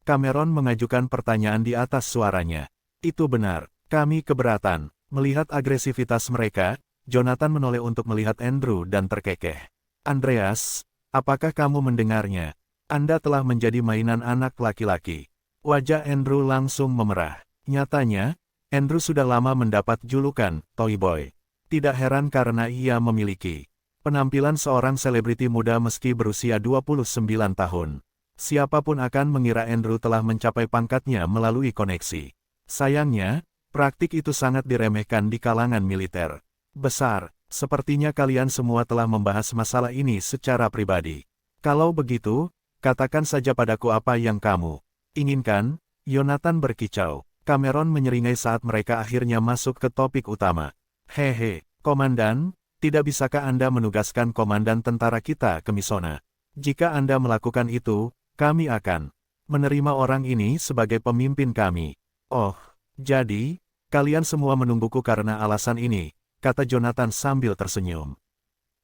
Cameron mengajukan pertanyaan di atas suaranya. Itu benar, kami keberatan. Melihat agresivitas mereka, Jonathan menoleh untuk melihat Andrew dan terkekeh. Andreas, apakah kamu mendengarnya? Anda telah menjadi mainan anak laki-laki. Wajah Andrew langsung memerah. Nyatanya, Andrew sudah lama mendapat julukan Toy Boy. Tidak heran karena ia memiliki penampilan seorang selebriti muda meski berusia 29 tahun. Siapapun akan mengira Andrew telah mencapai pangkatnya melalui koneksi. Sayangnya, praktik itu sangat diremehkan di kalangan militer besar. Sepertinya kalian semua telah membahas masalah ini secara pribadi. Kalau begitu, katakan saja padaku apa yang kamu inginkan. Jonathan berkicau. Cameron menyeringai saat mereka akhirnya masuk ke topik utama. Hehe, Komandan, tidak bisakah Anda menugaskan komandan tentara kita ke Misona? Jika Anda melakukan itu, kami akan menerima orang ini sebagai pemimpin kami. Oh, jadi, kalian semua menungguku karena alasan ini, kata Jonathan sambil tersenyum.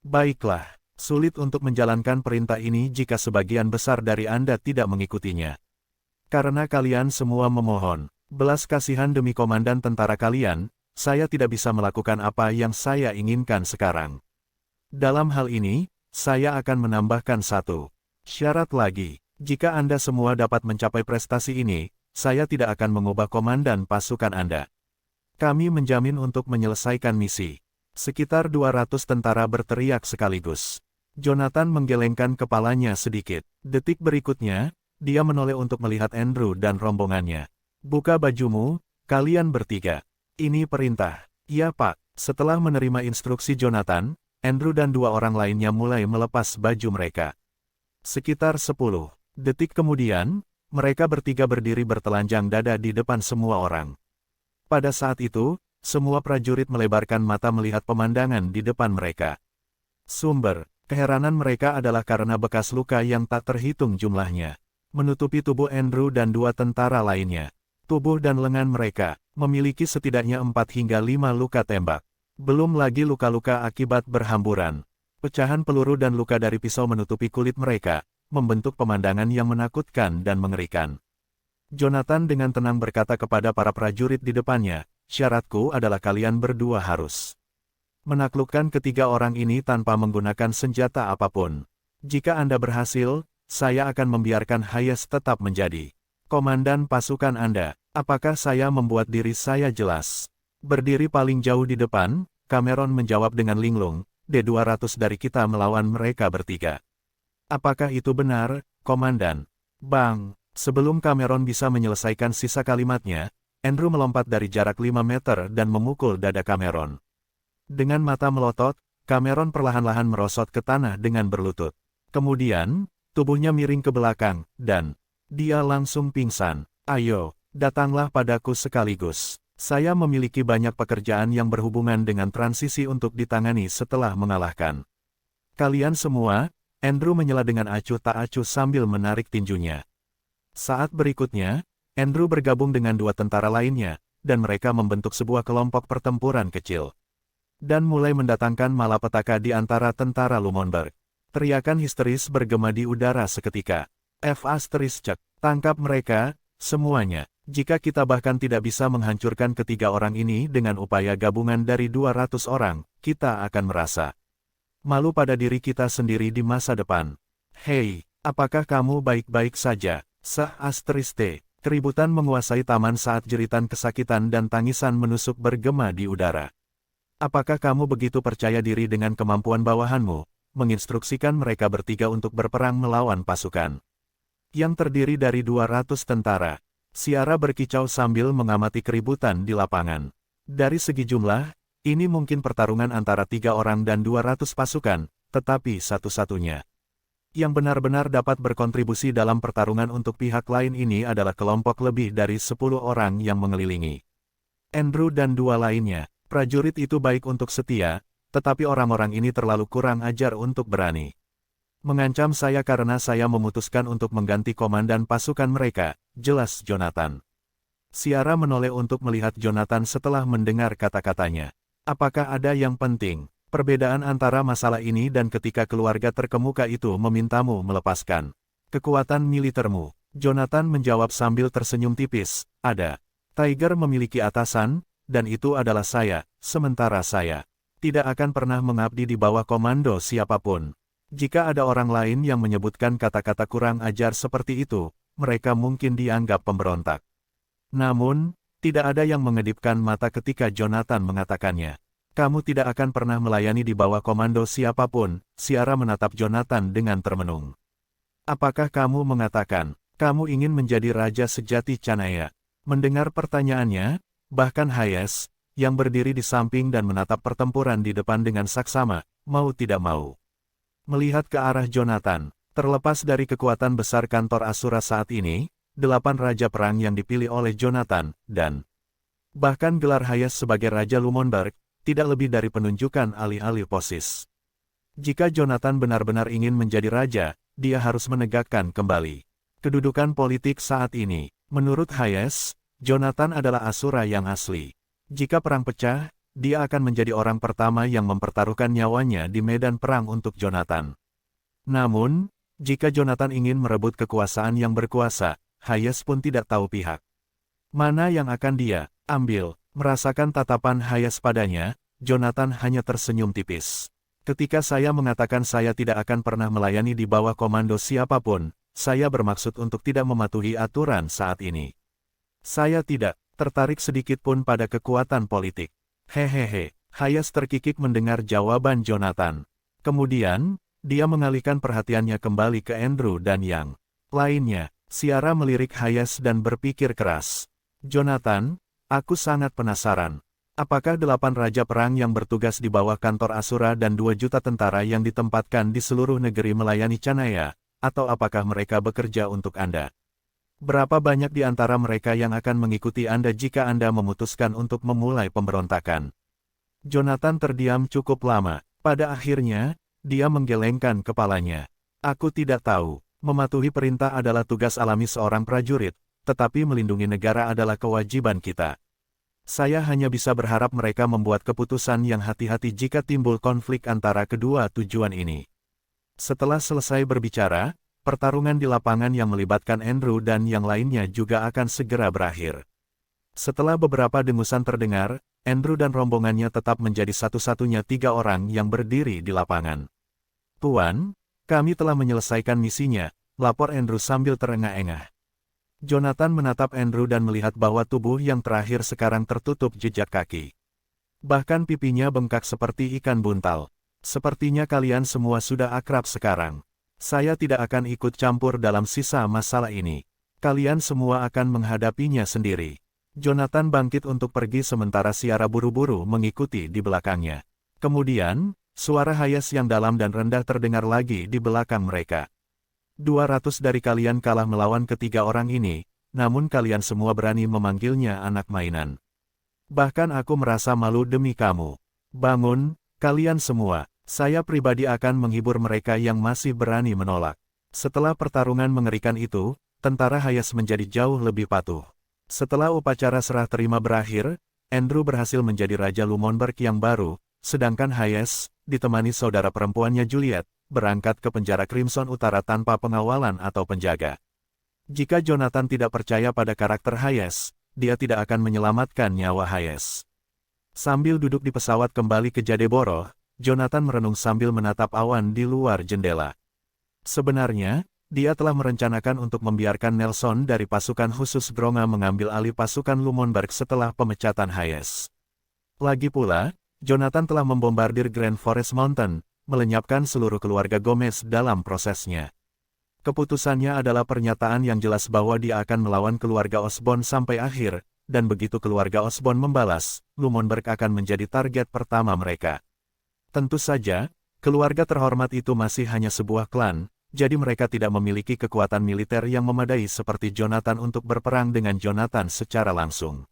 Baiklah, sulit untuk menjalankan perintah ini jika sebagian besar dari Anda tidak mengikutinya. Karena kalian semua memohon belas kasihan demi komandan tentara kalian, saya tidak bisa melakukan apa yang saya inginkan sekarang. Dalam hal ini, saya akan menambahkan satu syarat lagi. Jika Anda semua dapat mencapai prestasi ini, saya tidak akan mengubah komandan pasukan Anda. Kami menjamin untuk menyelesaikan misi. Sekitar 200 tentara berteriak sekaligus. Jonathan menggelengkan kepalanya sedikit. Detik berikutnya, dia menoleh untuk melihat Andrew dan rombongannya. Buka bajumu, kalian bertiga. Ini perintah. Ya Pak. Setelah menerima instruksi Jonathan, Andrew dan dua orang lainnya mulai melepas baju mereka. Sekitar 10 detik kemudian, mereka bertiga berdiri bertelanjang dada di depan semua orang. Pada saat itu, semua prajurit melebarkan mata melihat pemandangan di depan mereka. Sumber keheranan mereka adalah karena bekas luka yang tak terhitung jumlahnya menutupi tubuh Andrew dan dua tentara lainnya. Tubuh dan lengan mereka memiliki setidaknya 4 hingga 5 luka tembak. Belum lagi luka-luka akibat berhamburan. Pecahan peluru dan luka dari pisau menutupi kulit mereka, membentuk pemandangan yang menakutkan dan mengerikan. Jonathan dengan tenang berkata kepada para prajurit di depannya, syaratku adalah kalian berdua harus menaklukkan ketiga orang ini tanpa menggunakan senjata apapun. Jika Anda berhasil, saya akan membiarkan Hayes tetap menjadi komandan pasukan Anda. Apakah saya membuat diri saya jelas? Berdiri paling jauh di depan, Cameron menjawab dengan linglung, D200 dari kita melawan mereka bertiga. Apakah itu benar, Komandan? Bang! Sebelum Cameron bisa menyelesaikan sisa kalimatnya, Andrew melompat dari jarak 5 meter dan memukul dada Cameron. Dengan mata melotot, Cameron perlahan-lahan merosot ke tanah dengan berlutut. Kemudian, tubuhnya miring ke belakang, dan dia langsung pingsan. Ayo, datanglah padaku sekaligus. Saya memiliki banyak pekerjaan yang berhubungan dengan transisi untuk ditangani setelah mengalahkan kalian semua. Andrew menyela dengan acuh tak acuh sambil menarik tinjunya. Saat berikutnya, Andrew bergabung dengan dua tentara lainnya, dan mereka membentuk sebuah kelompok pertempuran kecil. Dan mulai mendatangkan malapetaka di antara tentara Lummonberg. Teriakan histeris bergema di udara seketika. F***, tangkap mereka, semuanya. Jika kita bahkan tidak bisa menghancurkan ketiga orang ini dengan upaya gabungan dari 200 orang, kita akan merasa malu pada diri kita sendiri di masa depan. Hei, apakah kamu baik-baik saja? Keributan menguasai taman saat jeritan kesakitan dan tangisan menusuk bergema di udara. Apakah kamu begitu percaya diri dengan kemampuan bawahanmu, menginstruksikan mereka bertiga untuk berperang melawan pasukan yang terdiri dari 200 tentara? Ciara berkicau sambil mengamati keributan di lapangan. Dari segi jumlah, ini mungkin pertarungan antara 3 orang dan 200 pasukan, tetapi satu-satunya yang benar-benar dapat berkontribusi dalam pertarungan untuk pihak lain ini adalah kelompok lebih dari 10 orang yang mengelilingi Andrew dan dua lainnya. Prajurit itu baik untuk setia, tetapi orang-orang ini terlalu kurang ajar untuk berani mengancam saya karena saya memutuskan untuk mengganti komandan pasukan mereka, jelas Jonathan. Ciara menoleh untuk melihat Jonathan setelah mendengar kata-katanya. Apakah ada yang penting? Perbedaan antara masalah ini dan ketika keluarga terkemuka itu memintamu melepaskan kekuatan militermu. Jonathan menjawab sambil tersenyum tipis, ada. Tiger memiliki atasan, dan itu adalah saya, sementara saya tidak akan pernah mengabdi di bawah komando siapapun. Jika ada orang lain yang menyebutkan kata-kata kurang ajar seperti itu, mereka mungkin dianggap pemberontak. Namun, tidak ada yang mengedipkan mata ketika Jonathan mengatakannya. Kamu tidak akan pernah melayani di bawah komando siapapun, Ciara menatap Jonathan dengan termenung. Apakah kamu mengatakan, kamu ingin menjadi raja sejati Canaya? Mendengar pertanyaannya, bahkan Hayes, yang berdiri di samping dan menatap pertempuran di depan dengan saksama, mau tidak mau melihat ke arah Jonathan. Terlepas dari kekuatan besar kantor Asura saat ini, 8 raja perang yang dipilih oleh Jonathan, dan bahkan gelar Hayes sebagai Raja Lumonberg, tidak lebih dari penunjukan alih-alih posis. Jika Jonathan benar-benar ingin menjadi raja, dia harus menegakkan kembali kedudukan politik saat ini. Menurut Hayes, Jonathan adalah Asura yang asli. Jika perang pecah, dia akan menjadi orang pertama yang mempertaruhkan nyawanya di medan perang untuk Jonathan. Namun, jika Jonathan ingin merebut kekuasaan yang berkuasa, Hayes pun tidak tahu pihak mana yang akan dia ambil. Merasakan tatapan Hayes padanya, Jonathan hanya tersenyum tipis. Ketika saya mengatakan saya tidak akan pernah melayani di bawah komando siapapun, saya bermaksud untuk tidak mematuhi aturan saat ini. Saya tidak tertarik sedikit pun pada kekuatan politik. Hehehe, Hayes terkikik mendengar jawaban Jonathan. Kemudian, dia mengalihkan perhatiannya kembali ke Andrew dan yang lainnya. Ciara melirik Hayes dan berpikir keras. Jonathan, aku sangat penasaran. Apakah 8 raja perang yang bertugas di bawah kantor Asura dan 2 juta tentara yang ditempatkan di seluruh negeri melayani Canaya, atau apakah mereka bekerja untuk Anda? Berapa banyak di antara mereka yang akan mengikuti Anda jika Anda memutuskan untuk memulai pemberontakan? Jonathan terdiam cukup lama. Pada akhirnya, dia menggelengkan kepalanya. Aku tidak tahu. Mematuhi perintah adalah tugas alami seorang prajurit, tetapi melindungi negara adalah kewajiban kita. Saya hanya bisa berharap mereka membuat keputusan yang hati-hati jika timbul konflik antara kedua tujuan ini. Setelah selesai berbicara, pertarungan di lapangan yang melibatkan Andrew dan yang lainnya juga akan segera berakhir. Setelah beberapa dengusan terdengar, Andrew dan rombongannya tetap menjadi satu-satunya 3 orang yang berdiri di lapangan. Tuan, kami telah menyelesaikan misinya, lapor Andrew sambil terengah-engah. Jonathan menatap Andrew dan melihat bahwa tubuh yang terakhir sekarang tertutup jejak kaki. Bahkan pipinya bengkak seperti ikan buntal. Sepertinya kalian semua sudah akrab sekarang. Saya tidak akan ikut campur dalam sisa masalah ini. Kalian semua akan menghadapinya sendiri. Jonathan bangkit untuk pergi sementara Ciara buru-buru mengikuti di belakangnya. Kemudian, suara Hayes yang dalam dan rendah terdengar lagi di belakang mereka. 200 dari kalian kalah melawan ketiga orang ini, namun kalian semua berani memanggilnya anak mainan. Bahkan aku merasa malu demi kamu. Bangun, kalian semua. Saya pribadi akan menghibur mereka yang masih berani menolak. Setelah pertarungan mengerikan itu, tentara Hayes menjadi jauh lebih patuh. Setelah upacara serah terima berakhir, Andrew berhasil menjadi Raja Lumonberg yang baru, sedangkan Hayes, ditemani saudara perempuannya Juliet, berangkat ke penjara Crimson Utara tanpa pengawalan atau penjaga. Jika Jonathan tidak percaya pada karakter Hayes, dia tidak akan menyelamatkan nyawa Hayes. Sambil duduk di pesawat kembali ke Jadeboro, Jonathan merenung sambil menatap awan di luar jendela. Sebenarnya, dia telah merencanakan untuk membiarkan Nelson dari pasukan khusus Gronga mengambil alih pasukan Lumonberg setelah pemecatan Hayes. Lagi pula, Jonathan telah membombardir Grand Forest Mountain, melenyapkan seluruh keluarga Gomez dalam prosesnya. Keputusannya adalah pernyataan yang jelas bahwa dia akan melawan keluarga Osborne sampai akhir, dan begitu keluarga Osborne membalas, Lumonberg akan menjadi target pertama mereka. Tentu saja, keluarga terhormat itu masih hanya sebuah klan, jadi mereka tidak memiliki kekuatan militer yang memadai seperti Jonathan untuk berperang dengan Jonathan secara langsung.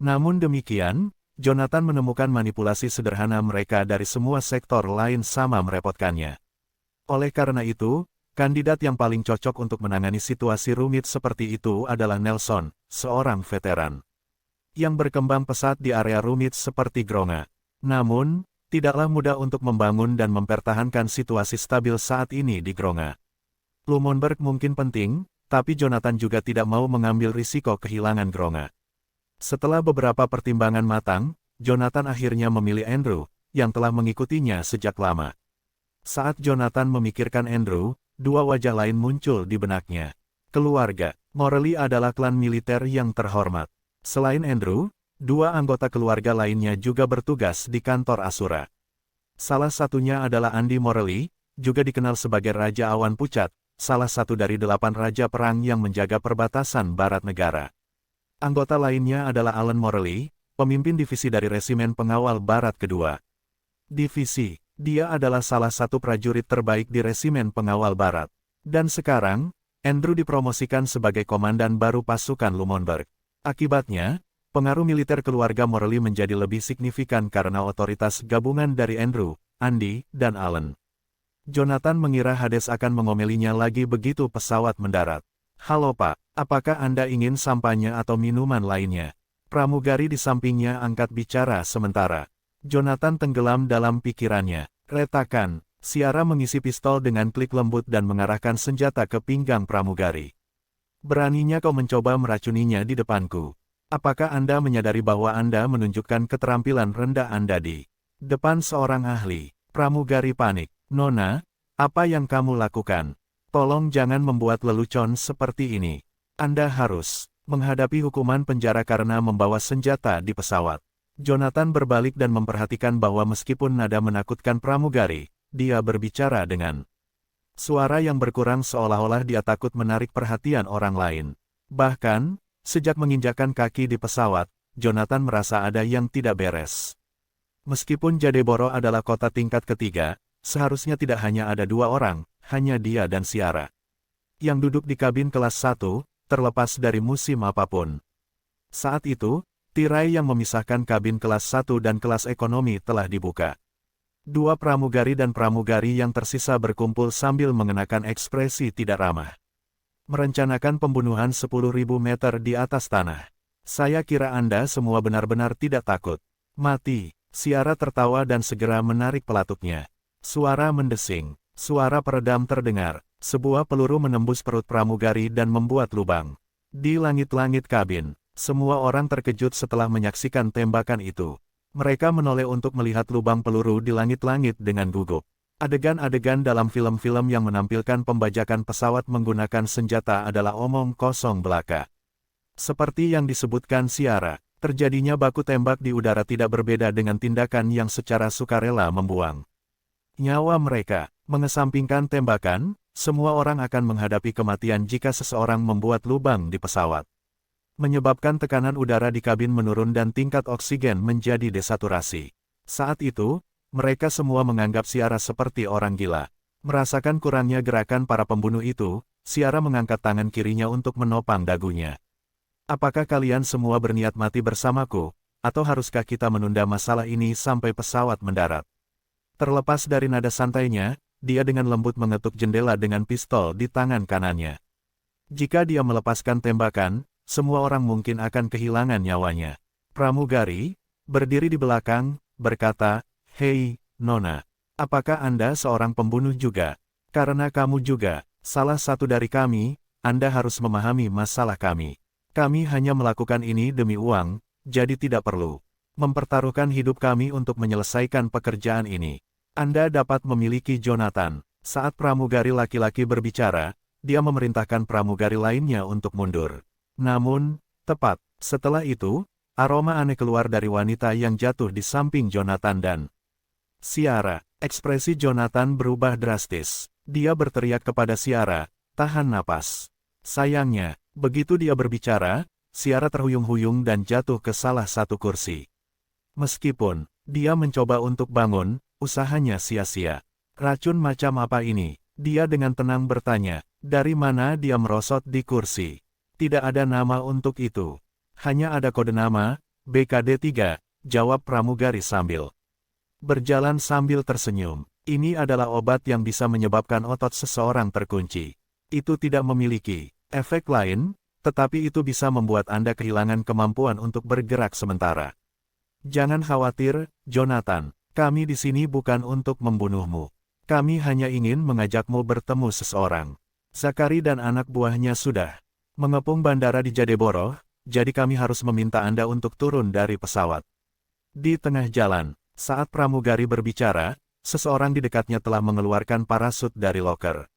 Namun demikian, Jonathan menemukan manipulasi sederhana mereka dari semua sektor lain sama merepotkannya. Oleh karena itu, kandidat yang paling cocok untuk menangani situasi rumit seperti itu adalah Nelson, seorang veteran yang berkembang pesat di area rumit seperti Gronga. Namun, tidaklah mudah untuk membangun dan mempertahankan situasi stabil saat ini di Gronga. Lumonberg mungkin penting, tapi Jonathan juga tidak mau mengambil risiko kehilangan Gronga. Setelah beberapa pertimbangan matang, Jonathan akhirnya memilih Andrew, yang telah mengikutinya sejak lama. Saat Jonathan memikirkan Andrew, dua wajah lain muncul di benaknya. Keluarga Morley adalah klan militer yang terhormat. Selain Andrew, dua anggota keluarga lainnya juga bertugas di kantor Asura. Salah satunya adalah Andy Morley, juga dikenal sebagai Raja Awan Pucat, salah satu dari 8 raja perang yang menjaga perbatasan barat negara. Anggota lainnya adalah Alan Morley, pemimpin divisi dari Resimen Pengawal Barat Kedua. Divisi, dia adalah salah satu prajurit terbaik di Resimen Pengawal Barat. Dan sekarang, Andrew dipromosikan sebagai komandan baru pasukan Lumonberg. Akibatnya, pengaruh militer keluarga Morley menjadi lebih signifikan karena otoritas gabungan dari Andrew, Andy, dan Alan. Jonathan mengira Hades akan mengomelinya lagi begitu pesawat mendarat. "Halo Pak, apakah Anda ingin sampahnya atau minuman lainnya?" Pramugari di sampingnya angkat bicara sementara. Jonathan tenggelam dalam pikirannya. Retakan, Ciara mengisi pistol dengan klik lembut dan mengarahkan senjata ke pinggang pramugari. "Beraninya kau mencoba meracuninya di depanku. Apakah Anda menyadari bahwa Anda menunjukkan keterampilan rendah Anda di depan seorang ahli?" Pramugari panik. "Nona, apa yang kamu lakukan? Tolong jangan membuat lelucon seperti ini. Anda harus menghadapi hukuman penjara karena membawa senjata di pesawat." Jonathan berbalik dan memperhatikan bahwa meskipun nada menakutkan pramugari, dia berbicara dengan suara yang berkurang seolah-olah dia takut menarik perhatian orang lain. Bahkan, sejak menginjakkan kaki di pesawat, Jonathan merasa ada yang tidak beres. Meskipun Jadeboro adalah kota tingkat ketiga, seharusnya tidak hanya ada 2 orang, hanya dia dan Ciara yang duduk di kabin kelas 1, terlepas dari musim apapun. Saat itu, tirai yang memisahkan kabin kelas 1 dan kelas ekonomi telah dibuka. 2 pramugari dan pramugari yang tersisa berkumpul sambil mengenakan ekspresi tidak ramah. Merencanakan pembunuhan 10.000 meter di atas tanah. "Saya kira Anda semua benar-benar tidak takut. Mati." Ciara tertawa dan segera menarik pelatuknya. Suara mendesing. Suara peredam terdengar. Sebuah peluru menembus perut pramugari dan membuat lubang di langit-langit kabin. Semua orang terkejut setelah menyaksikan tembakan itu. Mereka menoleh untuk melihat lubang peluru di langit-langit dengan gugup. Adegan-adegan dalam film-film yang menampilkan pembajakan pesawat menggunakan senjata adalah omong kosong belaka. Seperti yang disebutkan Ciara, terjadinya baku tembak di udara tidak berbeda dengan tindakan yang secara sukarela membuang nyawa mereka. Mengesampingkan tembakan, semua orang akan menghadapi kematian jika seseorang membuat lubang di pesawat. Menyebabkan tekanan udara di kabin menurun dan tingkat oksigen menjadi desaturasi. Saat itu, mereka semua menganggap Ciara seperti orang gila. Merasakan kurangnya gerakan para pembunuh itu, Ciara mengangkat tangan kirinya untuk menopang dagunya. "Apakah kalian semua berniat mati bersamaku, atau haruskah kita menunda masalah ini sampai pesawat mendarat?" Terlepas dari nada santainya, dia dengan lembut mengetuk jendela dengan pistol di tangan kanannya. Jika dia melepaskan tembakan, semua orang mungkin akan kehilangan nyawanya. Pramugari, berdiri di belakang, berkata, "Hei, Nona, apakah Anda seorang pembunuh juga? Karena kamu juga salah satu dari kami, Anda harus memahami masalah kami. Kami hanya melakukan ini demi uang, jadi tidak perlu mempertaruhkan hidup kami untuk menyelesaikan pekerjaan ini. Anda dapat memiliki Jonathan." Saat pramugari laki-laki berbicara, dia memerintahkan pramugari lainnya untuk mundur. Namun, tepat setelah itu, aroma aneh keluar dari wanita yang jatuh di samping Jonathan dan Ciara. Ekspresi Jonathan berubah drastis. Dia berteriak kepada Ciara, "Tahan napas." Sayangnya, begitu dia berbicara, Ciara terhuyung-huyung dan jatuh ke salah satu kursi. Meskipun dia mencoba untuk bangun, usahanya sia-sia. "Racun macam apa ini?" Dia dengan tenang bertanya. Dari mana dia merosot di kursi? Tidak ada nama untuk itu. Hanya ada kode nama, BKD-3. jawab pramugari sambil berjalan sambil tersenyum. Ini adalah obat yang bisa menyebabkan otot seseorang terkunci. Itu tidak memiliki efek lain, tetapi itu bisa membuat Anda kehilangan kemampuan untuk bergerak sementara. Jangan khawatir, Jonathan. Kami di sini bukan untuk membunuhmu. Kami hanya ingin mengajakmu bertemu seseorang. Zakari dan anak buahnya sudah mengepung bandara di Jadeborough, jadi kami harus meminta Anda untuk turun dari pesawat. Di tengah jalan, saat pramugari berbicara, seseorang di dekatnya telah mengeluarkan parasut dari loker.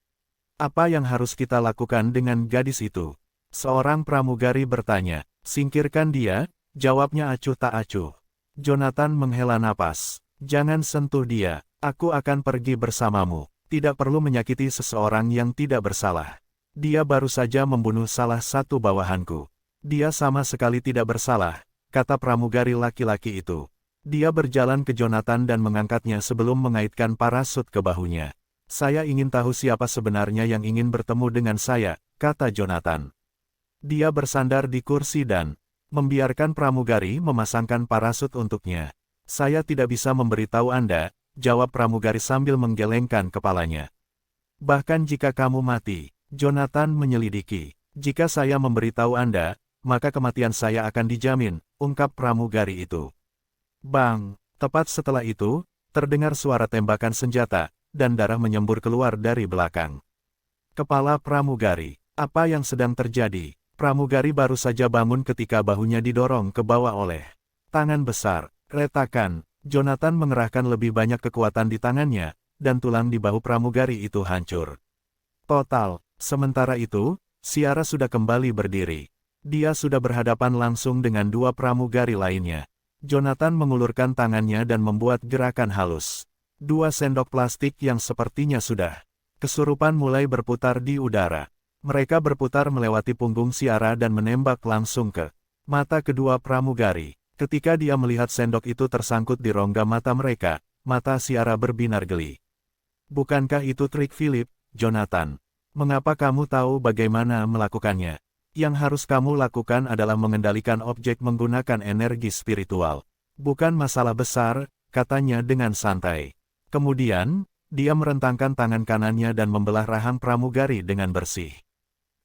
Apa yang harus kita lakukan dengan gadis itu? Seorang pramugari bertanya. Singkirkan dia, jawabnya acuh tak acuh. Jonathan menghela napas. Jangan sentuh dia, aku akan pergi bersamamu. Tidak perlu menyakiti seseorang yang tidak bersalah. Dia baru saja membunuh salah satu bawahanku. Dia sama sekali tidak bersalah, kata pramugari laki-laki itu. Dia berjalan ke Jonathan dan mengangkatnya sebelum mengaitkan parasut ke bahunya. Saya ingin tahu siapa sebenarnya yang ingin bertemu dengan saya, kata Jonathan. Dia bersandar di kursi dan membiarkan pramugari memasangkan parasut untuknya. Saya tidak bisa memberitahu Anda, jawab pramugari sambil menggelengkan kepalanya. Bahkan jika kamu mati, Jonathan menyelidiki. Jika saya memberitahu Anda, maka kematian saya akan dijamin, ungkap pramugari itu. Bang! Tepat setelah itu, terdengar suara tembakan senjata, dan darah menyembur keluar dari belakang. Kepala pramugari. Apa yang sedang terjadi? Pramugari baru saja bangun ketika bahunya didorong ke bawah oleh tangan besar. Retakan. Jonathan mengerahkan lebih banyak kekuatan di tangannya, dan tulang di bahu pramugari itu hancur total. Sementara itu, Ciara sudah kembali berdiri. Dia sudah berhadapan langsung dengan dua pramugari lainnya. Jonathan mengulurkan tangannya dan membuat gerakan halus. Dua sendok plastik yang sepertinya sudah kesurupan mulai berputar di udara. Mereka berputar melewati punggung Ciara dan menembak langsung ke mata kedua pramugari. Ketika dia melihat sendok itu tersangkut di rongga mata mereka, mata Ciara berbinar geli. Bukankah itu trik Philip, Jonathan? Mengapa kamu tahu bagaimana melakukannya? Yang harus kamu lakukan adalah mengendalikan objek menggunakan energi spiritual. Bukan masalah besar, katanya dengan santai. Kemudian, dia merentangkan tangan kanannya dan membelah rahang pramugari dengan bersih.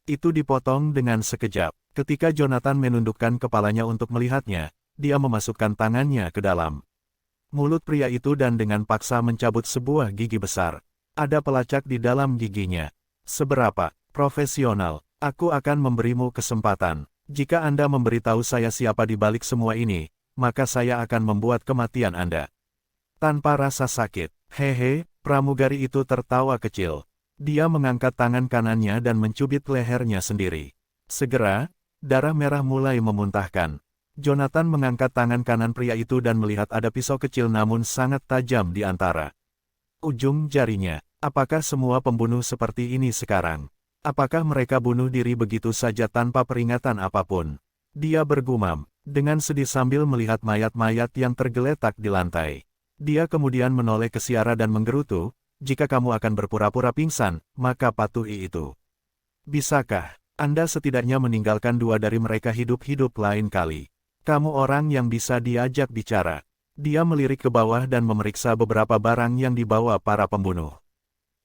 Itu dipotong dengan sekejap. Ketika Jonathan menundukkan kepalanya untuk melihatnya, dia memasukkan tangannya ke dalam mulut pria itu dan dengan paksa mencabut sebuah gigi besar. Ada pelacak di dalam giginya. Seberapa profesional? Aku akan memberimu kesempatan. Jika Anda memberitahu saya siapa di balik semua ini, maka saya akan membuat kematian Anda tanpa rasa sakit. Hehe, pramugari itu tertawa kecil. Dia mengangkat tangan kanannya dan mencubit lehernya sendiri. Segera, darah merah mulai memuntahkan. Jonathan mengangkat tangan kanan pria itu dan melihat ada pisau kecil namun sangat tajam di antara ujung jarinya. Apakah semua pembunuh seperti ini sekarang? Apakah mereka bunuh diri begitu saja tanpa peringatan apapun? Dia bergumam, dengan sedih sambil melihat mayat-mayat yang tergeletak di lantai. Dia kemudian menoleh ke Ciara dan menggerutu, jika kamu akan berpura-pura pingsan, maka patuhi itu. Bisakah Anda setidaknya meninggalkan dua dari mereka hidup-hidup lain kali? Kamu orang yang bisa diajak bicara. Dia melirik ke bawah dan memeriksa beberapa barang yang dibawa para pembunuh.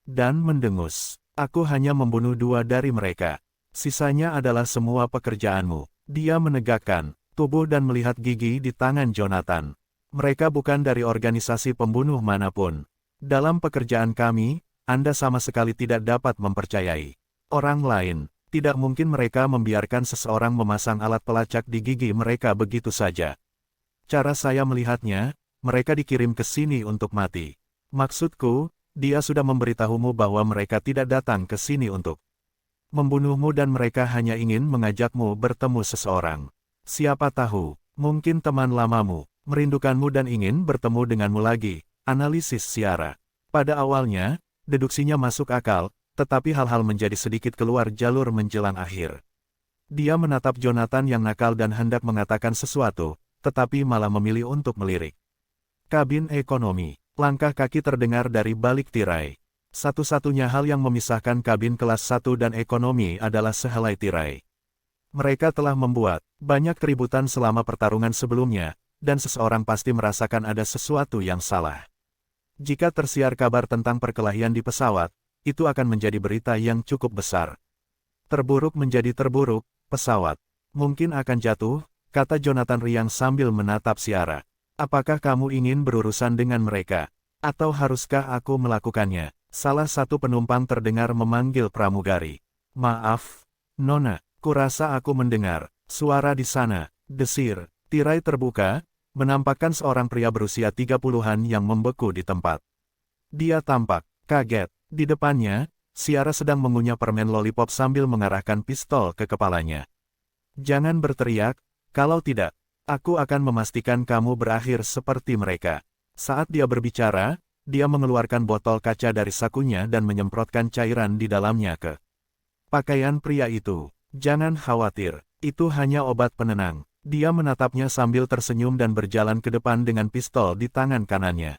Dan mendengus. Aku hanya membunuh dua dari mereka. Sisanya adalah semua pekerjaanmu. Dia menegakkan tubuh dan melihat gigi di tangan Jonathan. Mereka bukan dari organisasi pembunuh manapun. Dalam pekerjaan kami, Anda sama sekali tidak dapat mempercayai orang lain. Tidak mungkin mereka membiarkan seseorang memasang alat pelacak di gigi mereka begitu saja. Cara saya melihatnya, mereka dikirim ke sini untuk mati. Maksudku, dia sudah memberitahumu bahwa mereka tidak datang ke sini untuk membunuhmu dan mereka hanya ingin mengajakmu bertemu seseorang. Siapa tahu, mungkin teman lamamu, merindukanmu dan ingin bertemu denganmu lagi, analisis Ciara. Pada awalnya, deduksinya masuk akal, tetapi hal-hal menjadi sedikit keluar jalur menjelang akhir. Dia menatap Jonathan yang nakal dan hendak mengatakan sesuatu, tetapi malah memilih untuk melirik. Kabin ekonomi. Langkah kaki terdengar dari balik tirai. Satu-satunya hal yang memisahkan kabin kelas 1 dan ekonomi adalah sehelai tirai. Mereka telah membuat banyak keributan selama pertarungan sebelumnya, dan seseorang pasti merasakan ada sesuatu yang salah. Jika tersiar kabar tentang perkelahian di pesawat, itu akan menjadi berita yang cukup besar. Terburuk menjadi terburuk, pesawat mungkin akan jatuh, kata Jonathan riang sambil menatap Ciara. Apakah kamu ingin berurusan dengan mereka? Atau haruskah aku melakukannya? Salah satu penumpang terdengar memanggil pramugari. Maaf, Nona, kurasa aku mendengar suara di sana, desir. Tirai terbuka, menampakkan seorang pria berusia 30-an yang membeku di tempat. Dia tampak kaget. Di depannya, Ciara sedang mengunyah permen lollipop sambil mengarahkan pistol ke kepalanya. Jangan berteriak, kalau tidak, aku akan memastikan kamu berakhir seperti mereka. Saat dia berbicara, dia mengeluarkan botol kaca dari sakunya dan menyemprotkan cairan di dalamnya ke pakaian pria itu. Jangan khawatir, itu hanya obat penenang. Dia menatapnya sambil tersenyum dan berjalan ke depan dengan pistol di tangan kanannya.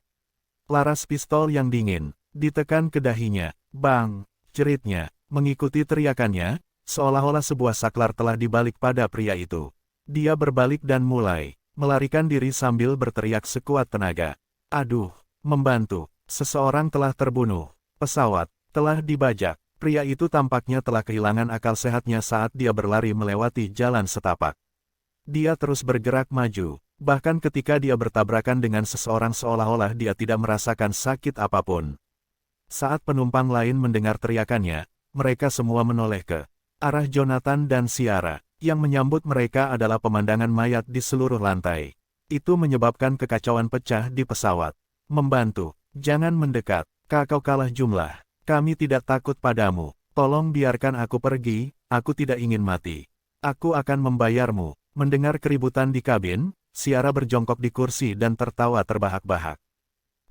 Laras pistol yang dingin ditekan ke dahinya. Bang! Jeritnya, mengikuti teriakannya, seolah-olah sebuah saklar telah dibalik pada pria itu. Dia berbalik dan mulai melarikan diri sambil berteriak sekuat tenaga. Aduh, membantu, seseorang telah terbunuh, pesawat telah dibajak. Pria itu tampaknya telah kehilangan akal sehatnya saat dia berlari melewati jalan setapak. Dia terus bergerak maju, bahkan ketika dia bertabrakan dengan seseorang seolah-olah dia tidak merasakan sakit apapun. Saat penumpang lain mendengar teriakannya, mereka semua menoleh ke arah Jonathan dan Ciara. Yang menyambut mereka adalah pemandangan mayat di seluruh lantai. Itu menyebabkan kekacauan pecah di pesawat. Membantu, jangan mendekat, kau kalah jumlah. Kami tidak takut padamu. Tolong biarkan aku pergi, aku tidak ingin mati. Aku akan membayarmu. Mendengar keributan di kabin, Ciara berjongkok di kursi dan tertawa terbahak-bahak.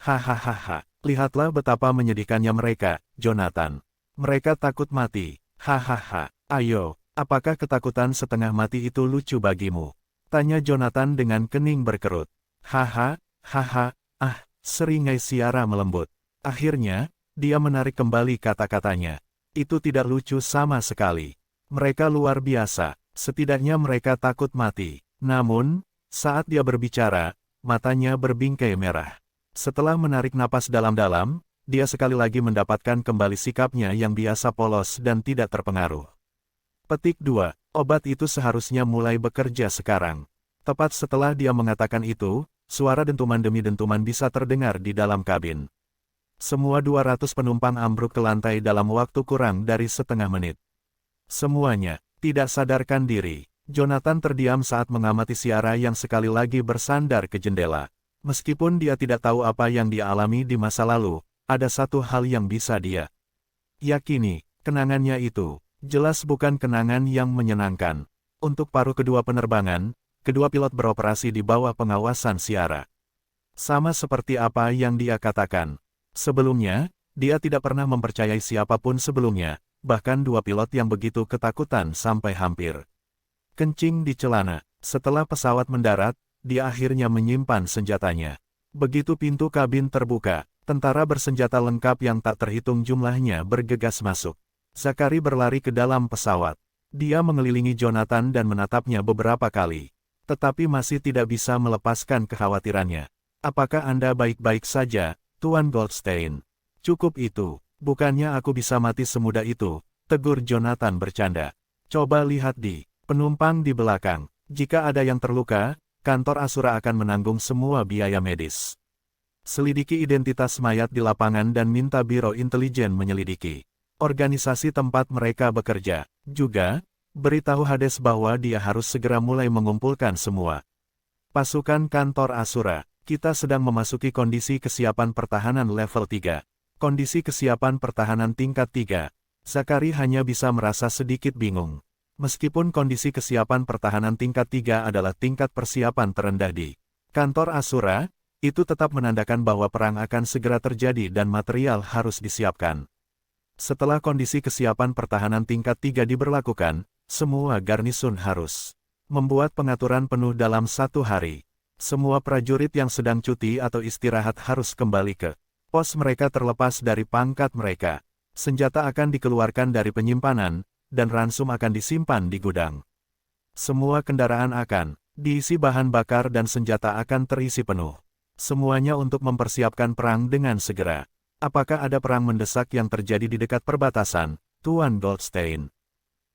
Hahaha, lihatlah betapa menyedihkannya mereka, Jonathan. Mereka takut mati. Hahaha, ayo, apakah ketakutan setengah mati itu lucu bagimu? Tanya Jonathan dengan kening berkerut. Haha, seringai Ciara melembut. Akhirnya, dia menarik kembali kata-katanya. Itu tidak lucu sama sekali. Mereka luar biasa, setidaknya mereka takut mati. Namun, saat dia berbicara, matanya berbingkai merah. Setelah menarik napas dalam-dalam, dia sekali lagi mendapatkan kembali sikapnya yang biasa polos dan tidak terpengaruh. Petik 2. Obat itu seharusnya mulai bekerja sekarang. Tepat setelah dia mengatakan itu, suara dentuman demi dentuman bisa terdengar di dalam kabin. Semua 200 penumpang ambruk ke lantai dalam waktu kurang dari setengah menit. Semuanya tidak sadarkan diri. Jonathan terdiam saat mengamati Ciara yang sekali lagi bersandar ke jendela. Meskipun dia tidak tahu apa yang dia alami di masa lalu, ada satu hal yang bisa dia yakini, kenangannya itu jelas bukan kenangan yang menyenangkan. Untuk paruh kedua penerbangan, kedua pilot beroperasi di bawah pengawasan Ciara. Sama seperti apa yang dia katakan. Sebelumnya, dia tidak pernah mempercayai siapapun sebelumnya, bahkan dua pilot yang begitu ketakutan sampai hampir kencing di celana. Setelah pesawat mendarat, dia akhirnya menyimpan senjatanya. Begitu pintu kabin terbuka, tentara bersenjata lengkap yang tak terhitung jumlahnya bergegas masuk. Zachary berlari ke dalam pesawat. Dia mengelilingi Jonathan dan menatapnya beberapa kali. Tetapi masih tidak bisa melepaskan kekhawatirannya. Apakah Anda baik-baik saja, Tuan Goldstein? Cukup itu, bukannya aku bisa mati semudah itu, tegur Jonathan bercanda. Coba lihat di penumpang di belakang. Jika ada yang terluka, kantor Asura akan menanggung semua biaya medis. Selidiki identitas mayat di lapangan dan minta Biro Intelijen menyelidiki organisasi tempat mereka bekerja. Juga, beritahu Hades bahwa dia harus segera mulai mengumpulkan semua pasukan kantor Asura. Kita sedang memasuki kondisi kesiapan pertahanan level 3. Kondisi kesiapan pertahanan tingkat 3. Zachary hanya bisa merasa sedikit bingung. Meskipun kondisi kesiapan pertahanan tingkat 3 adalah tingkat persiapan terendah di kantor Asura, itu tetap menandakan bahwa perang akan segera terjadi dan material harus disiapkan. Setelah kondisi kesiapan pertahanan tingkat 3 diberlakukan, semua garnisun harus membuat pengaturan penuh dalam 1 hari. Semua prajurit yang sedang cuti atau istirahat harus kembali ke pos mereka terlepas dari pangkat mereka. Senjata akan dikeluarkan dari penyimpanan, dan ransum akan disimpan di gudang. Semua kendaraan akan Diisi bahan bakar dan senjata akan terisi penuh. Semuanya untuk mempersiapkan perang dengan segera. Apakah ada perang mendesak yang terjadi di dekat perbatasan, Tuan Goldstein?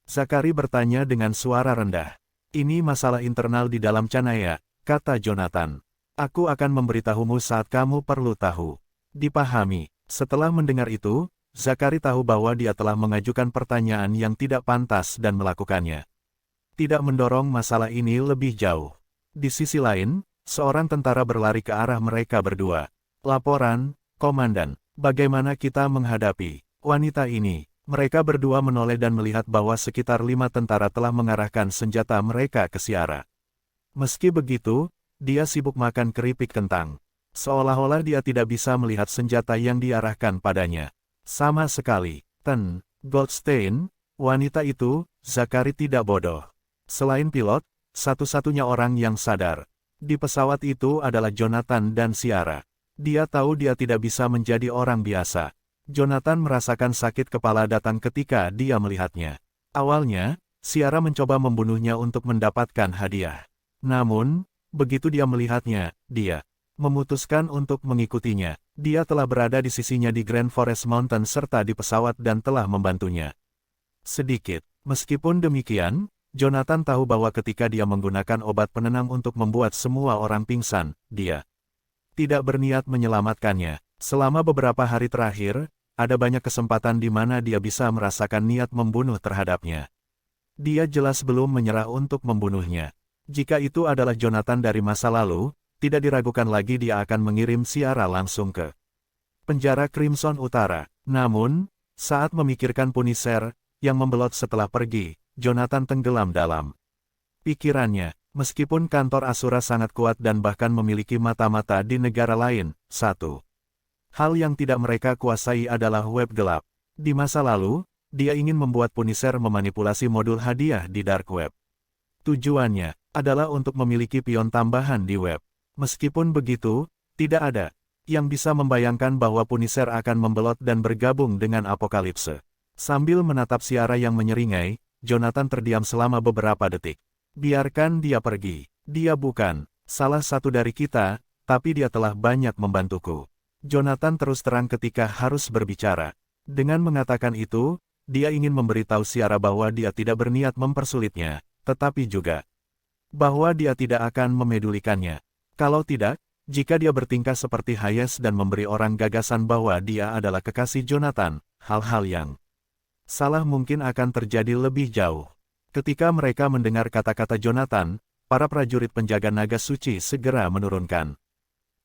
Zakari bertanya dengan suara rendah. Ini masalah internal di dalam Canaya, kata Jonathan. Aku akan memberitahumu saat kamu perlu tahu. Dipahami. Setelah mendengar itu, Zakari tahu bahwa dia telah mengajukan pertanyaan yang tidak pantas dan melakukannya. Tidak mendorong masalah ini lebih jauh. Di sisi lain, seorang tentara berlari ke arah mereka berdua. Laporan, Komandan, bagaimana kita menghadapi wanita ini? Mereka berdua menoleh dan melihat bahwa sekitar 5 tentara telah mengarahkan senjata mereka ke Ciara. Meski begitu, dia sibuk makan keripik kentang. Seolah-olah dia tidak bisa melihat senjata yang diarahkan padanya. Sama sekali, Goldstein, wanita itu, Zakari tidak bodoh. Selain pilot, satu-satunya orang yang sadar di pesawat itu adalah Jonathan dan Ciara. Dia tahu dia tidak bisa menjadi orang biasa. Jonathan merasakan sakit kepala datang ketika dia melihatnya. Awalnya, Ciara mencoba membunuhnya untuk mendapatkan hadiah. Namun, begitu dia melihatnya, dia memutuskan untuk mengikutinya. Dia telah berada di sisinya di Grand Forest Mountain serta di pesawat dan telah membantunya sedikit. Meskipun demikian, Jonathan tahu bahwa ketika dia menggunakan obat penenang untuk membuat semua orang pingsan, dia tidak berniat menyelamatkannya. Selama beberapa hari terakhir, ada banyak kesempatan di mana dia bisa merasakan niat membunuh terhadapnya. Dia jelas belum menyerah untuk membunuhnya. Jika itu adalah Jonathan dari masa lalu, tidak diragukan lagi dia akan mengirim Ciara langsung ke penjara Crimson Utara. Namun, saat memikirkan Punisher yang membelot setelah pergi, Jonathan tenggelam dalam pikirannya. Meskipun kantor Asura sangat kuat dan bahkan memiliki mata-mata di negara lain, satu hal yang tidak mereka kuasai adalah web gelap. Di masa lalu, dia ingin membuat Punisher memanipulasi modul hadiah di Dark Web. Tujuannya adalah untuk memiliki pion tambahan di web. Meskipun begitu, tidak ada yang bisa membayangkan bahwa Punisher akan membelot dan bergabung dengan Apokalipse. Sambil menatap Ciara yang menyeringai, Jonathan terdiam selama beberapa detik. Biarkan dia pergi. Dia bukan salah satu dari kita, tapi dia telah banyak membantuku. Jonathan terus terang ketika harus berbicara. Dengan mengatakan itu, dia ingin memberitahu Ciara bahwa dia tidak berniat mempersulitnya, tetapi juga bahwa dia tidak akan memedulikannya. Kalau tidak, jika dia bertingkah seperti Hayes dan memberi orang gagasan bahwa dia adalah kekasih Jonathan, hal-hal yang salah mungkin akan terjadi lebih jauh. Ketika mereka mendengar kata-kata Jonathan, para prajurit penjaga naga suci segera menurunkan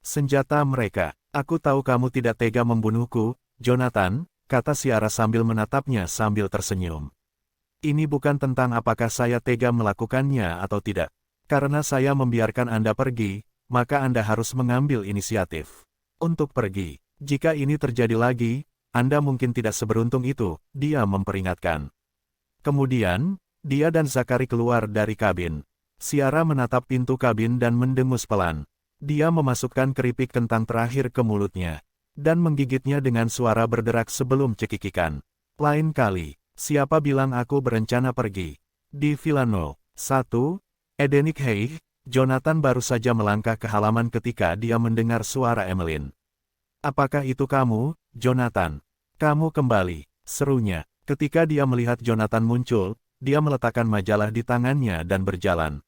senjata mereka. Aku tahu kamu tidak tega membunuhku, Jonathan, kata Ciara sambil menatapnya sambil tersenyum. Ini bukan tentang apakah saya tega melakukannya atau tidak. Karena saya membiarkan Anda pergi, maka Anda harus mengambil inisiatif untuk pergi. Jika ini terjadi lagi, Anda mungkin tidak seberuntung itu, dia memperingatkan. Kemudian, dia dan Zakari keluar dari kabin. Ciara menatap pintu kabin dan mendengus pelan. Dia memasukkan keripik kentang terakhir ke mulutnya, dan menggigitnya dengan suara berderak sebelum cekikikan. Lain kali, siapa bilang aku berencana pergi? Di Villano 1, Edenik Hei, Jonathan baru saja melangkah ke halaman ketika dia mendengar suara Emmeline. Apakah itu kamu, Jonathan? Kamu kembali, serunya. Ketika dia melihat Jonathan muncul, dia meletakkan majalah di tangannya dan berjalan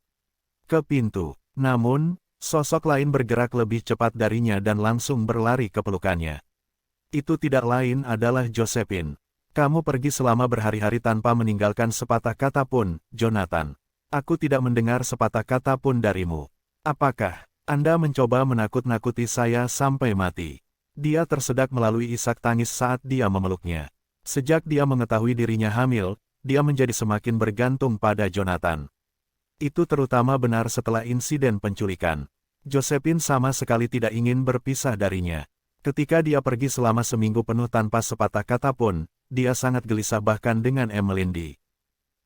ke pintu. Namun, sosok lain bergerak lebih cepat darinya dan langsung berlari ke pelukannya. Itu tidak lain adalah Josephine. Kamu pergi selama berhari-hari tanpa meninggalkan sepatah kata pun, Jonathan. Aku tidak mendengar sepatah kata pun darimu. Apakah Anda mencoba menakut-nakuti saya sampai mati? Dia tersedak melalui isak tangis saat dia memeluknya. Sejak dia mengetahui dirinya hamil, dia menjadi semakin bergantung pada Jonathan. Itu terutama benar setelah insiden penculikan. Josephine sama sekali tidak ingin berpisah darinya. Ketika dia pergi selama seminggu penuh tanpa sepatah kata pun, dia sangat gelisah bahkan dengan Emmeline di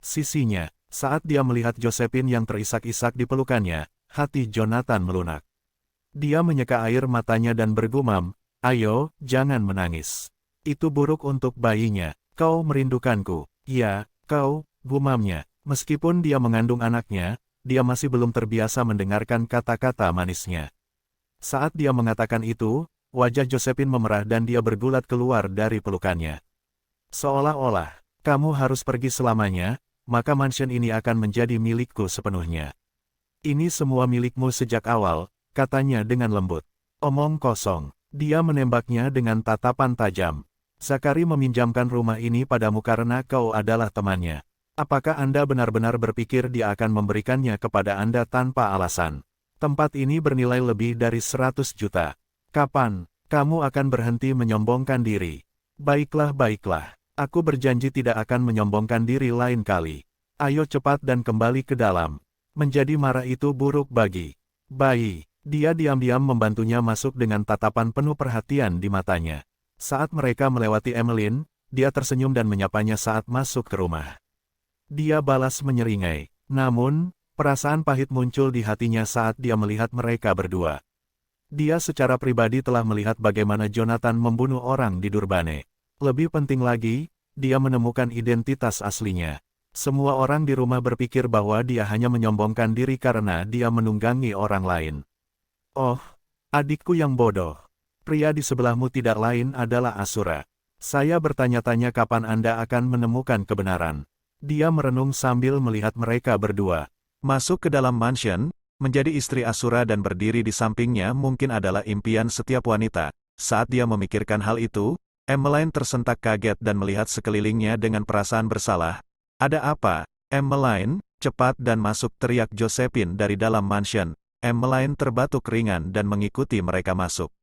sisinya. Saat dia melihat Josephine yang terisak-isak di pelukannya, hati Jonathan melunak. Dia menyeka air matanya dan bergumam, "Ayo, jangan menangis. Itu buruk untuk bayinya. Kau merindukanku." "Ya, kau," gumamnya. Meskipun dia mengandung anaknya, dia masih belum terbiasa mendengarkan kata-kata manisnya. Saat dia mengatakan itu, wajah Josephine memerah dan dia bergulat keluar dari pelukannya. Seolah-olah, kamu harus pergi selamanya, maka mansion ini akan menjadi milikku sepenuhnya. Ini semua milikmu sejak awal, katanya dengan lembut. Omong kosong. Dia menembaknya dengan tatapan tajam. Zakari meminjamkan rumah ini padamu karena kau adalah temannya. Apakah Anda benar-benar berpikir dia akan memberikannya kepada Anda tanpa alasan? Tempat ini bernilai lebih dari 100 juta. Kapan kamu akan berhenti menyombongkan diri? Baiklah. Aku berjanji tidak akan menyombongkan diri lain kali. Ayo cepat dan kembali ke dalam. Menjadi marah itu buruk bagi bayi. Dia diam-diam membantunya masuk dengan tatapan penuh perhatian di matanya. Saat mereka melewati Emmeline, dia tersenyum dan menyapanya saat masuk ke rumah. Dia balas menyeringai. Namun, perasaan pahit muncul di hatinya saat dia melihat mereka berdua. Dia secara pribadi telah melihat bagaimana Jonathan membunuh orang di Durbane. Lebih penting lagi, dia menemukan identitas aslinya. Semua orang di rumah berpikir bahwa dia hanya menyombongkan diri karena dia menunggangi orang lain. Oh, adikku yang bodoh. Pria di sebelahmu tidak lain adalah Asura. Saya bertanya-tanya kapan Anda akan menemukan kebenaran. Dia merenung sambil melihat mereka berdua. Masuk ke dalam mansion, menjadi istri Asura dan berdiri di sampingnya mungkin adalah impian setiap wanita. Saat dia memikirkan hal itu, Emmeline tersentak kaget dan melihat sekelilingnya dengan perasaan bersalah. Ada apa, Emmeline? Cepat dan masuk, teriak Josephine dari dalam mansion. Emmeline terbatuk ringan dan mengikuti mereka masuk.